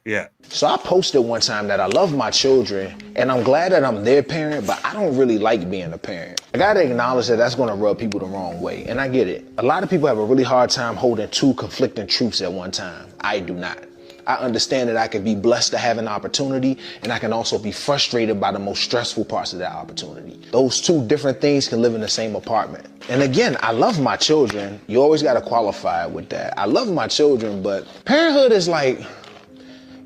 Yeah. So I posted one time that I love my children and I'm glad that I'm their parent, but I don't really like being a parent. I gotta acknowledge that that's gonna rub people the wrong way, and I get it. A lot of people have a really hard time holding two conflicting truths at one time. I do not. I understand that I can be blessed to have an opportunity, and I can also be frustrated by the most stressful parts of that opportunity. Those two different things can live in the same apartment. And again, I love my children. You always gotta qualify it with that. I love my children, but parenthood is like,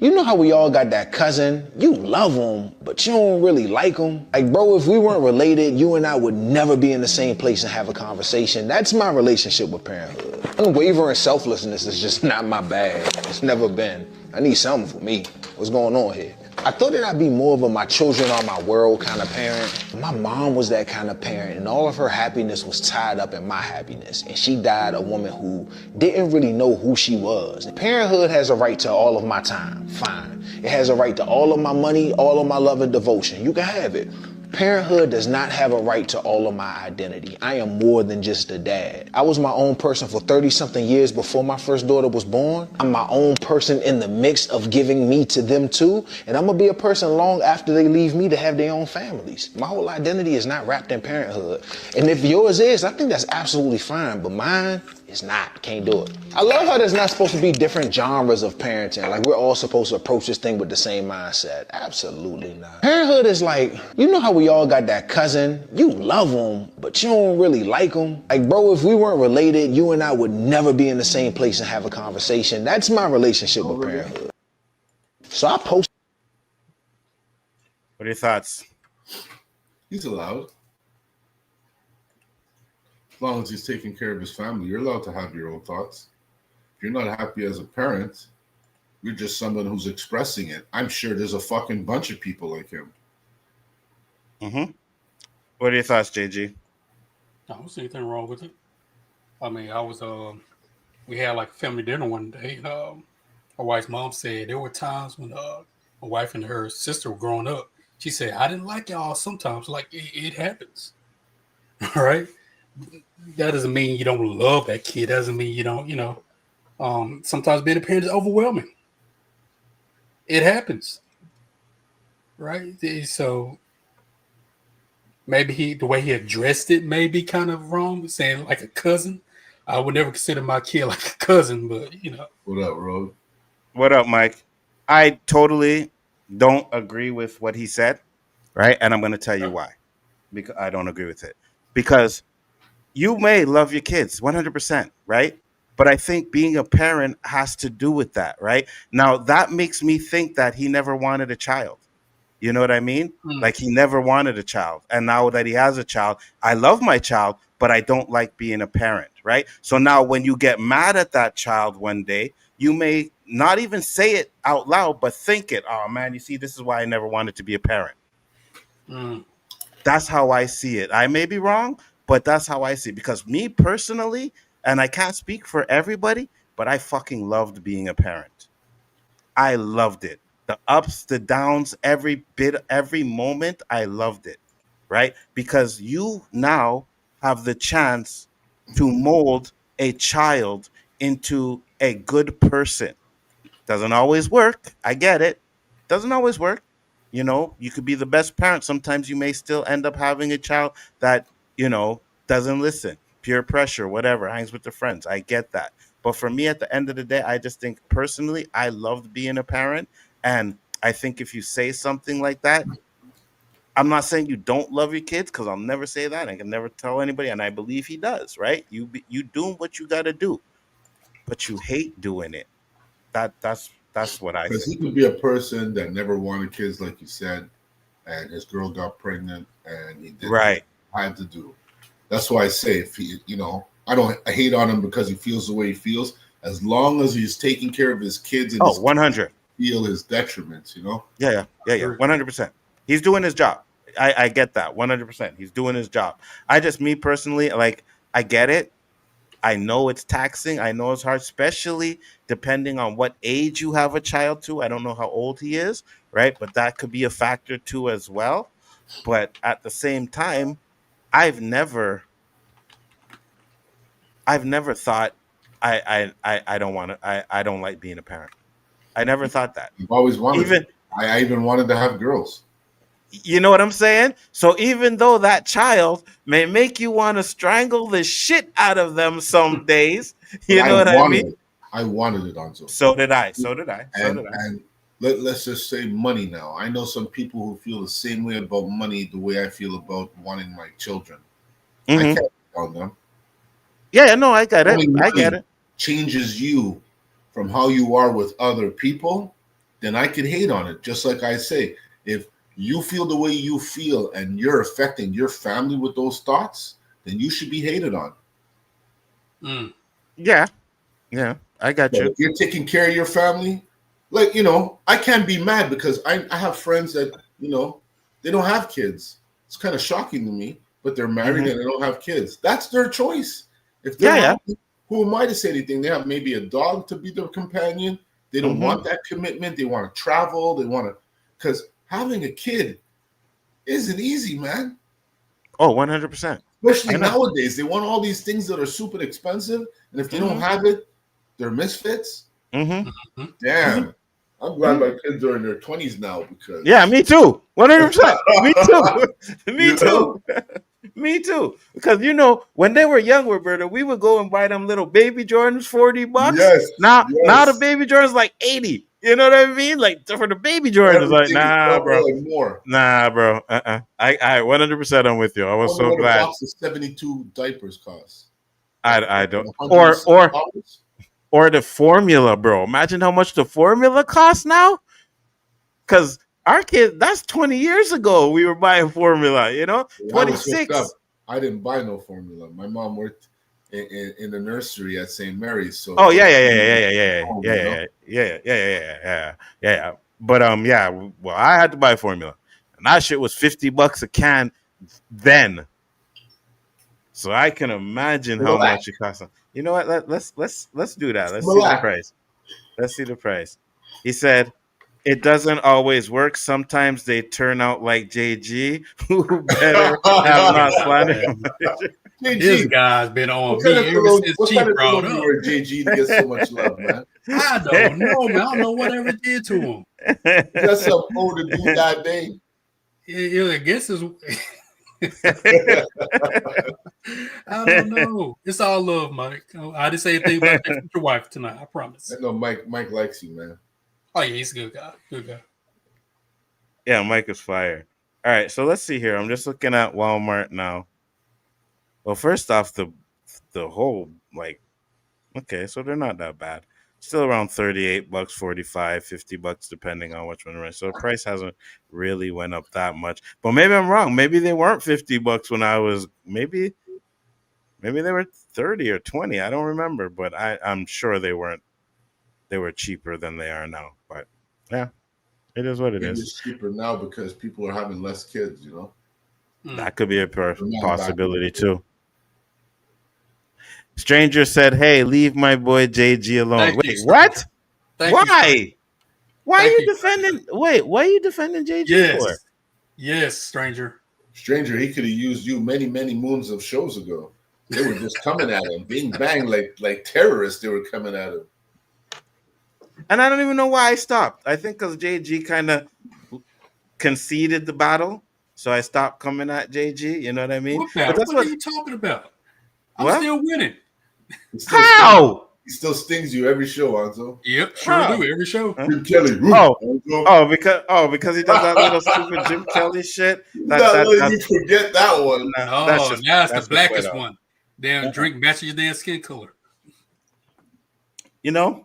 you know how we all got that cousin, you love them, but you don't really like them? Like, bro, if we weren't related, you and I would never be in the same place and have a conversation. That's my relationship with parenthood. Unwavering selflessness is just not my bag. It's never been. I need something for me. What's going on here? I thought that I'd be more of a my children are my world kind of parent. My mom was that kind of parent, and all of her happiness was tied up in my happiness. And she died a woman who didn't really know who she was. Parenthood has a right to all of my time, fine. It has a right to all of my money, all of my love and devotion. You can have it. Parenthood does not have a right to all of my identity. I am more than just a dad. I was my own person for 30-something years before my first daughter was born. I'm my own person in the mix of giving me to them too. And I'm gonna be a person long after they leave me to have their own families. My whole identity is not wrapped in parenthood. And if yours is, I think that's absolutely fine, but mine is not. Can't do it. I love how there's not supposed to be different genres of parenting. Like we're all supposed to approach this thing with the same mindset. Absolutely not. Parenthood is like, you know how we all got that cousin, you love them, but you don't really like them? Like, bro, if we weren't related, you and I would never be in the same place and have a conversation. That's my relationship with parenthood. So I post. What are your thoughts? He's allowed. As long as he's taking care of his family, you're allowed to have your own thoughts. If you're not happy as a parent, you're just someone who's expressing it. I'm sure there's a fucking bunch of people like him. Mm-hmm. What are your thoughts, JG? I don't see anything wrong with it. I mean, we had like a family dinner one day. My wife's mom said there were times when my wife and her sister were growing up. She said, I didn't like y'all sometimes. Like, it happens. All right? That doesn't mean you don't love that kid. That doesn't mean you don't, sometimes being a parent is overwhelming. It happens. Right? So maybe the way he addressed it may be kind of wrong, saying like a cousin. I would never consider my kid like a cousin, but What up, Road? What up, Mike? I totally don't agree with what he said, right? And I'm going to tell you why. Because I don't agree with it. Because you may love your kids 100%, right? But I think being a parent has to do with that, right? Now, that makes me think that he never wanted a child. You know what I mean? Like he never wanted a child. And now that he has a child, I love my child, but I don't like being a parent, right? So now when you get mad at that child one day, you may not even say it out loud, but think it. Oh, man, you see, this is why I never wanted to be a parent. That's how I see it. I may be wrong, but that's how I see it. Because me personally, and I can't speak for everybody, but I fucking loved being a parent. I loved it. The ups, the downs, every bit, every moment, I loved it, right? Because you now have the chance to mold a child into a good person. Doesn't always work. I get it. Doesn't always work. You know, you could be the best parent. Sometimes you may still end up having a child that, doesn't listen. Peer pressure, whatever, hangs with the friends. I get that. But for me, at the end of the day, I just think personally, I loved being a parent. And I think if you say something like that, I'm not saying you don't love your kids, because I'll never say that. I can never tell anybody. And I believe he does, right? You doing what you got to do, but you hate doing it. That's what I Because he think. could be a person that never wanted kids, like you said, and his girl got pregnant, and he did right. what he had to do. That's why I say, if he, I hate on him because he feels the way he feels. As long as he's taking care of his kids and Oh, his 100. feel his detriments, you know? Yeah. 100%. He's doing his job. I get that 100%. He's doing his job. Me personally, like, I get it. I know it's taxing. I know it's hard, especially depending on what age you have a child to. I don't know how old he is, right? But that could be a factor too as well. But at the same time, I've never thought I don't want to I don't like being a parent. I never thought that. I've always wanted Even it. I even wanted to have girls. You know what I'm saying? So even though that child may make you want to strangle the shit out of them some days, you know what I mean? I wanted it, Nzo. So did I. And let's just say money now. I know some people who feel the same way about money the way I feel about wanting my children. I can't tell them. Yeah, no, I get it. I get it. Changes you from how you are with other people, then I can hate on it. Just like I say, if you feel the way you feel and you're affecting your family with those thoughts, then you should be hated on. Yeah, I got you. If you're taking care of your family, like, I can't be mad because I have friends that, they don't have kids. It's kind of shocking to me, but they're married and they don't have kids. That's their choice. If they're happy, who am I to say anything? They have maybe a dog to be their companion. They don't want that commitment. They want to travel. They want to, because having a kid isn't easy, man. Oh, 100%. Especially nowadays. They want all these things that are super expensive. And if they don't have it, they're misfits. Damn. I'm glad my kids are in their 20s now because. Yeah, me too. 100%. Me too. Me too. Me too. Because, when they were young, Roberta, we would go and buy them little baby Jordans, $40. Yes. Now the baby Jordans like 80. You know what I mean? Like for the baby Jordans, like nah, bro. Nah, bro. I 100% I'm with you. I was so glad. A box of 72 diapers costs. I don't. Or the formula, bro. Imagine how much the formula costs now. Because our kids, that's 20 years ago. We were buying formula. 26. I didn't buy no formula. My mom worked in the nursery at St. Mary's. So yeah. But well, I had to buy formula, and that shit was $50 a can then. So I can imagine how much it costs. You know what? Let's do that. Let's see the price. Let's see the price. He said, it doesn't always work. Sometimes they turn out like JG, who better have not slandered. This guy's been on me ever since Chief brought up. JG to get so much love, man? I don't know, man. I don't know whatever did to him. That's some old to do that day. I guess it's. I don't know. It's all love, Mike. I didn't say anything about your wife tonight. I promise. I know Mike likes you, man. Oh yeah, he's a good guy. Good guy. Yeah, Mike is fire. All right, so let's see here. I'm just looking at Walmart now. Well, first off, the whole okay, so they're not that bad. Still around $38, $45, $50, depending on which one they're in. So the price hasn't really went up that much. But maybe I'm wrong. Maybe they weren't $50 when I was maybe they were 30 or 20. I don't remember, but I'm sure they weren't. They were cheaper than they are now. But yeah, it is what it is. It's cheaper now because people are having less kids, That could be a possibility too. Stranger said, "Hey, leave my boy JG alone." Wait, what? Why? Why are you defending? Wait, why are you defending JG for? Yes, stranger. Stranger, he could have used you many, many moons of shows ago. They were just coming at him, bing bang, like terrorists. They were coming at him. And I don't even know why I stopped. I think because JG kind of conceded the battle, so I stopped coming at JG. You know what I mean? But that's what are you talking about? I'm still winning. How? He still stings you every show, Nzo. Yep, sure do every show. Jim Kelly. Because he does that little stupid Jim Kelly shit. Not letting you forget that one. That's the blackest one. Damn, drink matches your damn skin color. I've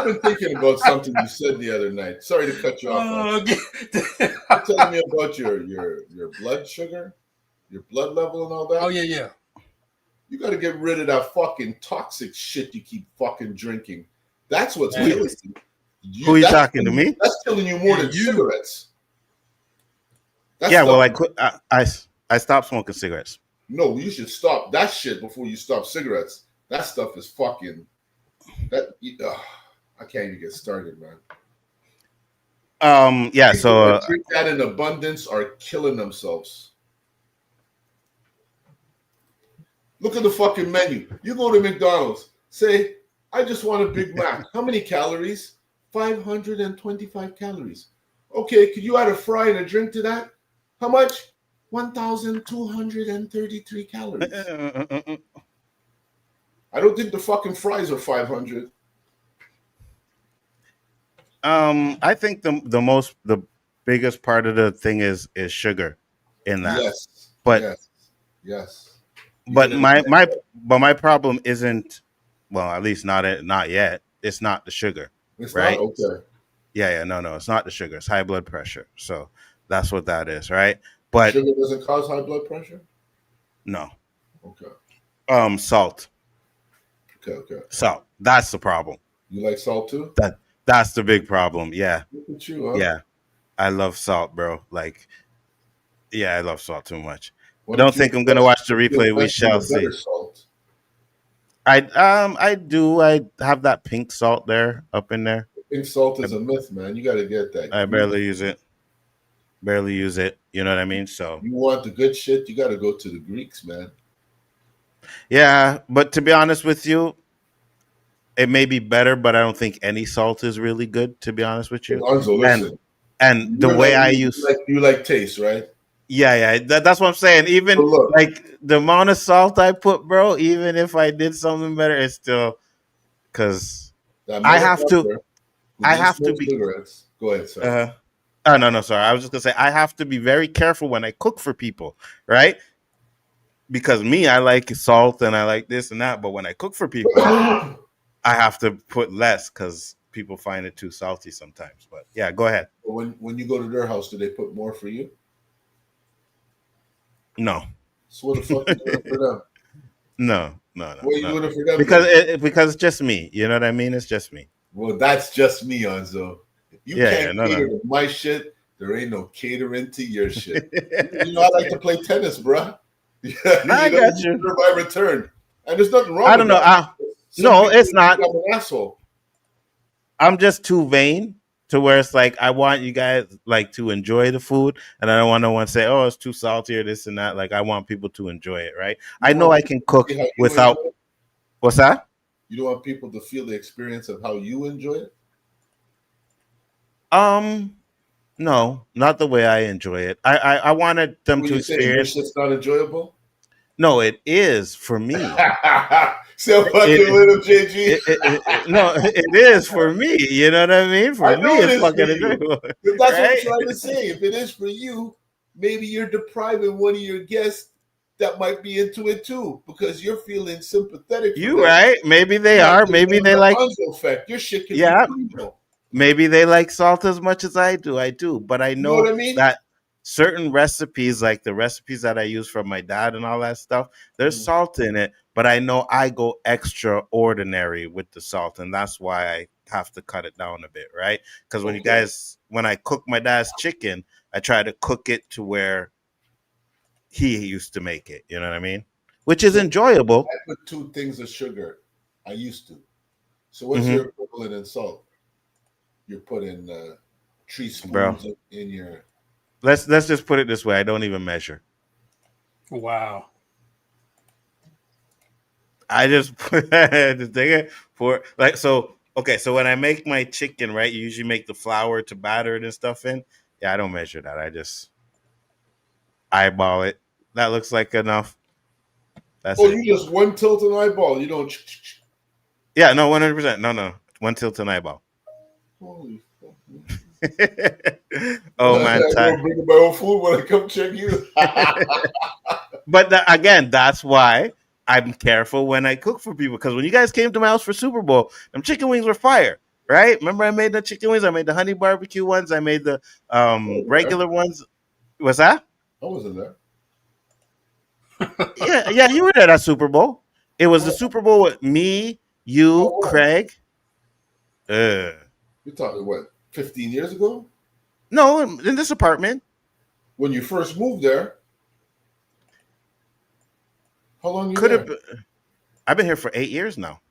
been thinking about something you said the other night. Sorry to cut you off. You're telling me about your blood sugar, your blood level, and all that. Oh yeah. You got to get rid of that fucking toxic shit you keep fucking drinking. That's what's killing you. Who are you talking to me? That's killing you more than cigarettes. That Yeah, well, stuff- I stopped smoking cigarettes. No, you should stop that shit before you stop cigarettes. That stuff is fucking. I can't even get started, man. Yeah, People so that drink that in abundance are killing themselves. Look at the fucking menu. You go to McDonald's, say, I just want a Big Mac. How many calories? 525 calories. Okay, could you add a fry and a drink to that? How much? 1,233 calories. I don't think the fucking fries are 500. I think the biggest part of the thing is sugar in that. Yes. But yes. But my problem isn't, well, at least not yet. It's not the sugar. It's right? not? Okay. Yeah, no, it's not the sugar. It's high blood pressure. So that's what that is, right? But sugar doesn't cause high blood pressure? No. Okay. Salt. Okay. Salt. That's the problem. You like salt too? That's the big problem. Yeah. Look at you, huh? Yeah. I love salt, bro. Like, yeah, I love salt too much. Why I don't don't think you I'm gonna watch the invest replay. in We a shall better see. salt? I do. I have that pink salt there up in there. Pink salt is a myth, man. You got to get that. I barely use it. You know what I mean? So you want the good shit, you got to go to the Greeks, man. yeah, but to be honest with you, it may be better, but I don't think any salt is really good. To be honest with you, Nzo, listen. And the way I use, you like taste, right? Yeah, that's what I'm saying. Even like the amount of salt I put, bro, even if I did something better, it's still because I have to be. Cigarettes. Go ahead, sir. Oh no, sorry. I was just gonna say I have to be very careful when I cook for people, right? Because I like salt and I like this and that, but when I cook for people, I have to put less because people find it too salty sometimes. But yeah, go ahead. When you go to their house, do they put more for you? No. So what the fuck you doing for them? No. What are you doing it for them? Because it's just me. You know what I mean? It's just me. Well, that's just me, Nzo. If you can't cater to my shit, there ain't no catering to your shit. I like to play tennis, bro. I got you. I return, and there's nothing wrong. I don't know. No, it's not. I'm an asshole. I'm just too vain to where it's like I want you guys like to enjoy the food, and I don't want no one to say, "Oh, it's too salty" or this and that. Like I want people to enjoy it, right? I know I can cook without. What's that? You don't want people to feel the experience of how you enjoy it. No, not the way I enjoy it. I wanted them to experience. It's not enjoyable. No, it is for me. So fucking little JG. No, it is for me. You know what I mean? For me, it's fucking enjoyable. That's what I'm trying to say. If it is for you, maybe you're depriving one of your guests that might be into it too, because you're feeling sympathetic. You right? Maybe they are. Maybe they like. Effect. Your shit can be maybe they like salt as much as I do. I do, but I know, what I mean? that certain recipes, like the recipes that I use from my dad and all that stuff, there's salt in it. But I know I go extraordinary with the salt, and that's why I have to cut it down a bit, right? Because when I cook my dad's chicken, I try to cook it to where he used to make it. You know what I mean? Which is enjoyable. I put 2 things of sugar. I used to. So what's your equivalent in salt? You're putting 3 spoons in your. Let's just put it this way. I don't even measure. Wow. I just put the thing for like so. Okay, so when I make my chicken, right, you usually make the flour to batter it and stuff in. Yeah, I don't measure that. I just eyeball it. That looks like enough. That's it. You just one tilt an eyeball. You don't. Yeah, no, 100%. No, one tilt an eyeball. Holy fuck. Oh man, I bring my own food when I come check you. But again, that's why I'm careful when I cook for people, because when you guys came to my house for Super Bowl, them chicken wings were fire, right? Remember I made the chicken wings? I made the honey barbecue ones. I made the regular ones. What's that? I wasn't there. Yeah, you were there at Super Bowl. It was the Super Bowl with me, you, Oh, Craig. you're talking what? 15 years ago? No, in this apartment. When you first moved there. How long you Could there? have. I've been here for 8 years now.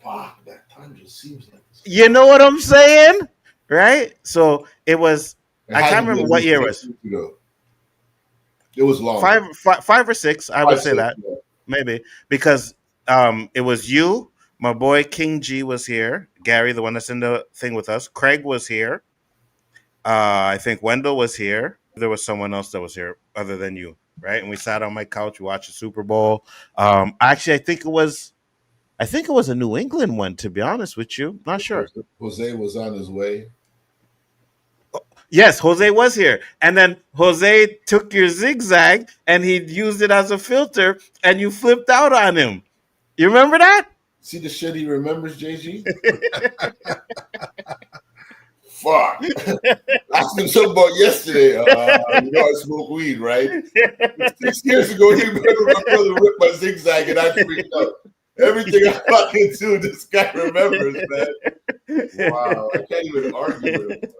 Fuck, that time just seems like. You know what I'm saying, right? So it was. It I had can't to be remember at what least year it 8 was. years ago. It was long. Five or six. I would say 6, that yeah. maybe because it was you, my boy King G was here, Gary, the one that's in the thing with us. Craig was here. I think Wendell was here. There was someone else that was here other than you, right? And we sat on my couch, we watched the Super Bowl. Actually, I think it was a New England one. To be honest with you, not sure. Jose was on his way. Yes, Jose was here. And then Jose took your zigzag and he used it as a filter and you flipped out on him. You remember that? See the shit he remembers, JG? Fuck. Asked him something about yesterday. You know I smoke weed, right? 6 years ago, he remembered my brother ripped my zigzag and I freaked out. Everything I fucking do, this guy remembers, man. Wow, I can't even argue with him.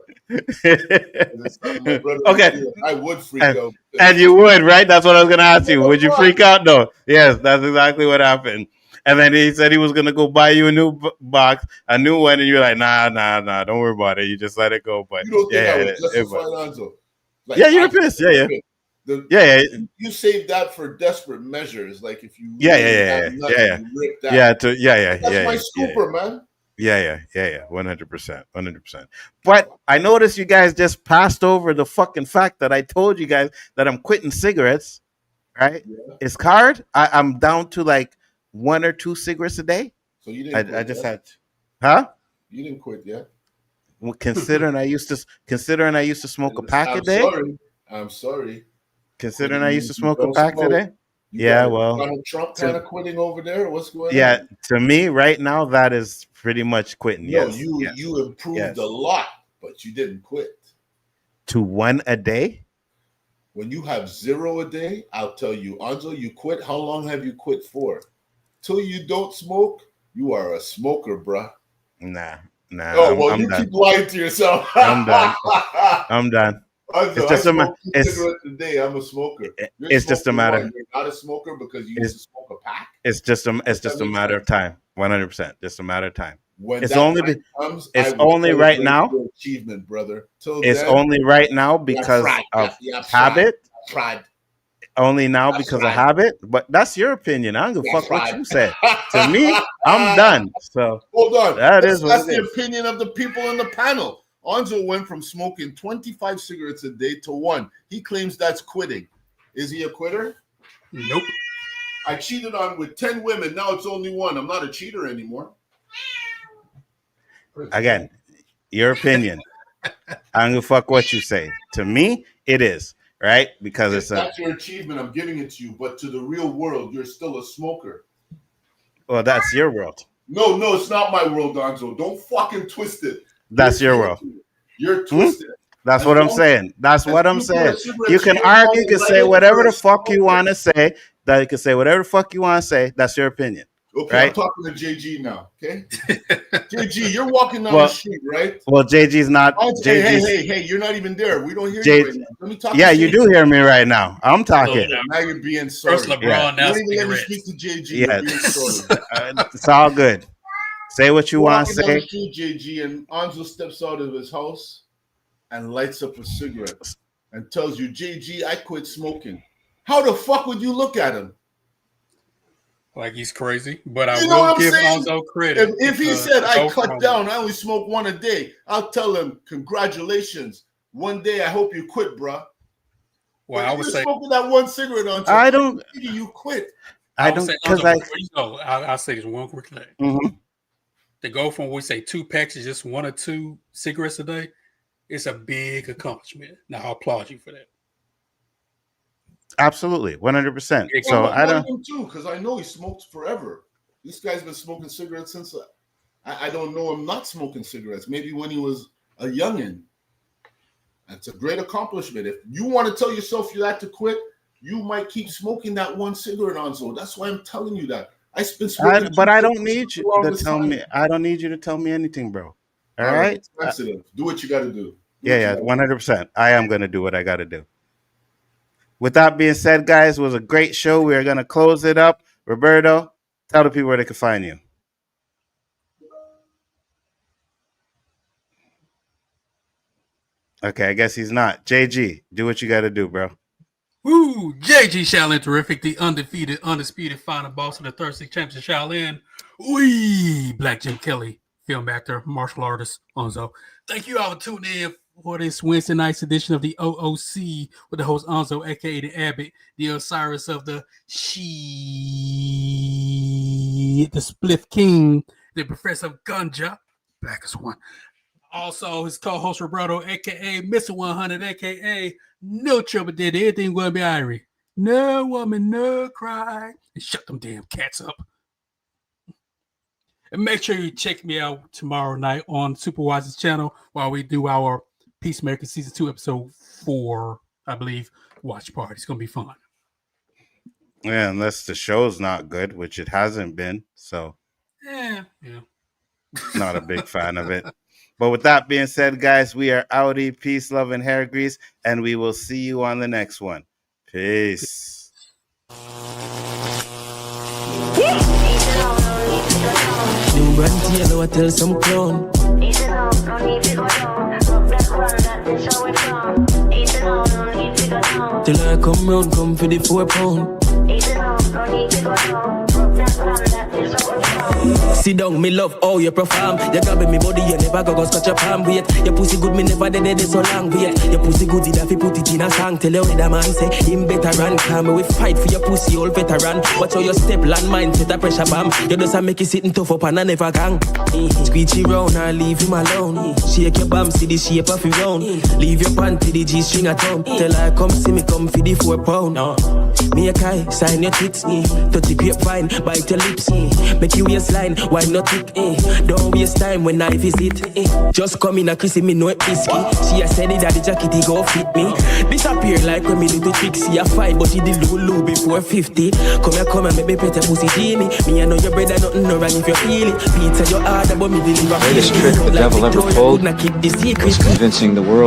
Okay. I would freak out. And you would, right? That's what I was going to ask you. Would you freak out? No. Yes, that's exactly what happened. And then he said he was going to go buy you a new box, a new one. And you're like, nah, don't worry about it. You just let it go. But you don't think I was justified, Nzo? Like, yeah, you're pissed. Yeah. You saved that for desperate measures. Like if you Yeah. rip that. That's my scooper, man. Yeah. 100%. But I noticed you guys just passed over the fucking fact that I told you guys that I'm quitting cigarettes, right? Yeah. It's hard. I'm down to like 1 or 2 cigarettes a day. So you didn't quit I just yet? had to. Huh? You didn't quit yet? Well, considering I used to smoke a pack a day. I'm sorry. Considering I used to smoke a pack today. Yeah, well, Donald Trump kind of quitting over there. What's going on? Yeah, to me right now that is pretty much quitting. No, Yes, you improved a lot, but you didn't quit. To 1 a day. When you have 0 a day, I'll tell you, Nzo, you quit. How long have you quit for? Till you don't smoke, you are a smoker, bruh. Nah. Oh, well, you keep lying to yourself. I'm done. Nzo, It's just a day. I'm a smoker. It's just a matter. You're not a smoker because you used to smoke a pack. It's just a matter of time. 100%. Just a matter of time. When it's that only time comes, it's only right now. Achievement, brother. It's only right now because of habit. Pride. Only now because of habit. But that's your opinion. I don't give a fuck what you said. To me, I'm done. So hold on. That's the opinion of the people in the panel. Nzo went from smoking 25 cigarettes a day to 1. He claims that's quitting. Is he a quitter? Nope. I cheated on with 10 women. Now it's only 1. I'm not a cheater anymore. Again, your opinion. I don't give a fuck what you say. To me, it is. Right? Because that's your achievement. I'm giving it to you. But to the real world, you're still a smoker. Well, that's your world. No, it's not my world, Nzo. Don't fucking twist it. That's your world. You're twisted. That's what I'm saying. That's what I'm saying. You can argue, you can say whatever the fuck you want to say. That you can say whatever the fuck you want to say. That's your opinion. Okay, right? I'm talking to JG now. Okay, JG, you're walking down the street, right? Well, JG's not. Hey, you're not even there. We don't hear you right now. Let me talk. Yeah, you do hear me right now. I'm talking. Now you're being sorry. First LeBron, now let me speak to JG. Yeah, it's all good. Say what you want to say. JG, and Nzo steps out of his house and lights up a cigarette and tells you, JG, I quit smoking. How the fuck would you look at him? Like he's crazy, but I will give Nzo credit. If he said, I cut down, I only smoke 1 a day, I'll tell him, congratulations. One day, I hope you quit, bruh. Well, I would say smoking that 1 cigarette on. I don't. You quit. I don't because I'll say this one quick thing. Mm-hmm. To go from we say 2 packs to just 1 or 2 cigarettes a day, it's a big accomplishment. Now I applaud you for that. Absolutely, 100%. So I don't him too because I know he smoked forever. This guy's been smoking cigarettes since I don't know him not smoking cigarettes. Maybe when he was a youngin. That's a great accomplishment. If you want to tell yourself you have to quit, you might keep smoking that 1 cigarette on. So that's why I'm telling you that. But I don't need you to tell me. I don't need you to tell me anything, bro. All right? Do what you got to do. Yeah, 100%. I am going to do what I got to do. With that being said, guys, it was a great show. We are going to close it up. Roberto, tell the people where they can find you. Okay, I guess he's not. JG, do what you got to do, bro. Woo! JG Shaolin Terrific, the undefeated, undisputed final boss of the 36 champions of Shaolin. Wee! Black Jim Kelly, film actor, martial artist, Nzo. Thank you all for tuning in for this Wednesday night's edition of the O.O.C. with the host Nzo, aka the Abbott, the Osiris of the the Spliff King, the Professor of Ganja, blackest one. Also, his co-host Roberto, aka Mr. 100, aka No Trouble Did Everything Will Be Irie. No woman, no cry. And shut them damn cats up. And make sure you check me out tomorrow night on Superwise's channel while we do our Peacemaker Season 2, Episode 4, I believe, watch party. It's going to be fun. Yeah, unless the show's not good, which it hasn't been. So, yeah. Not a big fan of it. But with that being said, guys, we are outie. Peace, love, and hair grease. And we will see you on the next one. Peace. New brand yellow, I tell some clown. Till I come round, come for the 4 pound. Sit down, me love how you perform. You grabbing me body, you never go scratch your palm. Wait, your pussy good, me never dead so long. Wait, your pussy good, if you put it in a song. Tell you the man say, him better run. Come, we fight for your pussy, old veteran. Watch how your step, land mine, set a pressure bomb. You just make it sitting tough up and I never gang. Squeegee round, I leave him alone. Shake your bum, see the shape of your round. Leave your panty, the G-string at home. Tell her come see me, come for the 4 pound. Me a kai, sign your tits. Touch the grapevine, bite your lips. Make you waistline, why not tick? Don't waste time when I visit. Just come in a kiss me, no risky. She a said that the jacket he go fit me. Disappear like when me do the trick. See a 5, but she did Lulu before 50. Come and make me pet a pussy Jimmy. Me I know your brother nothing no wrong if you feel it. Pizza your harder, but me deliver. Greatest trick the devil ever pulled was convincing the world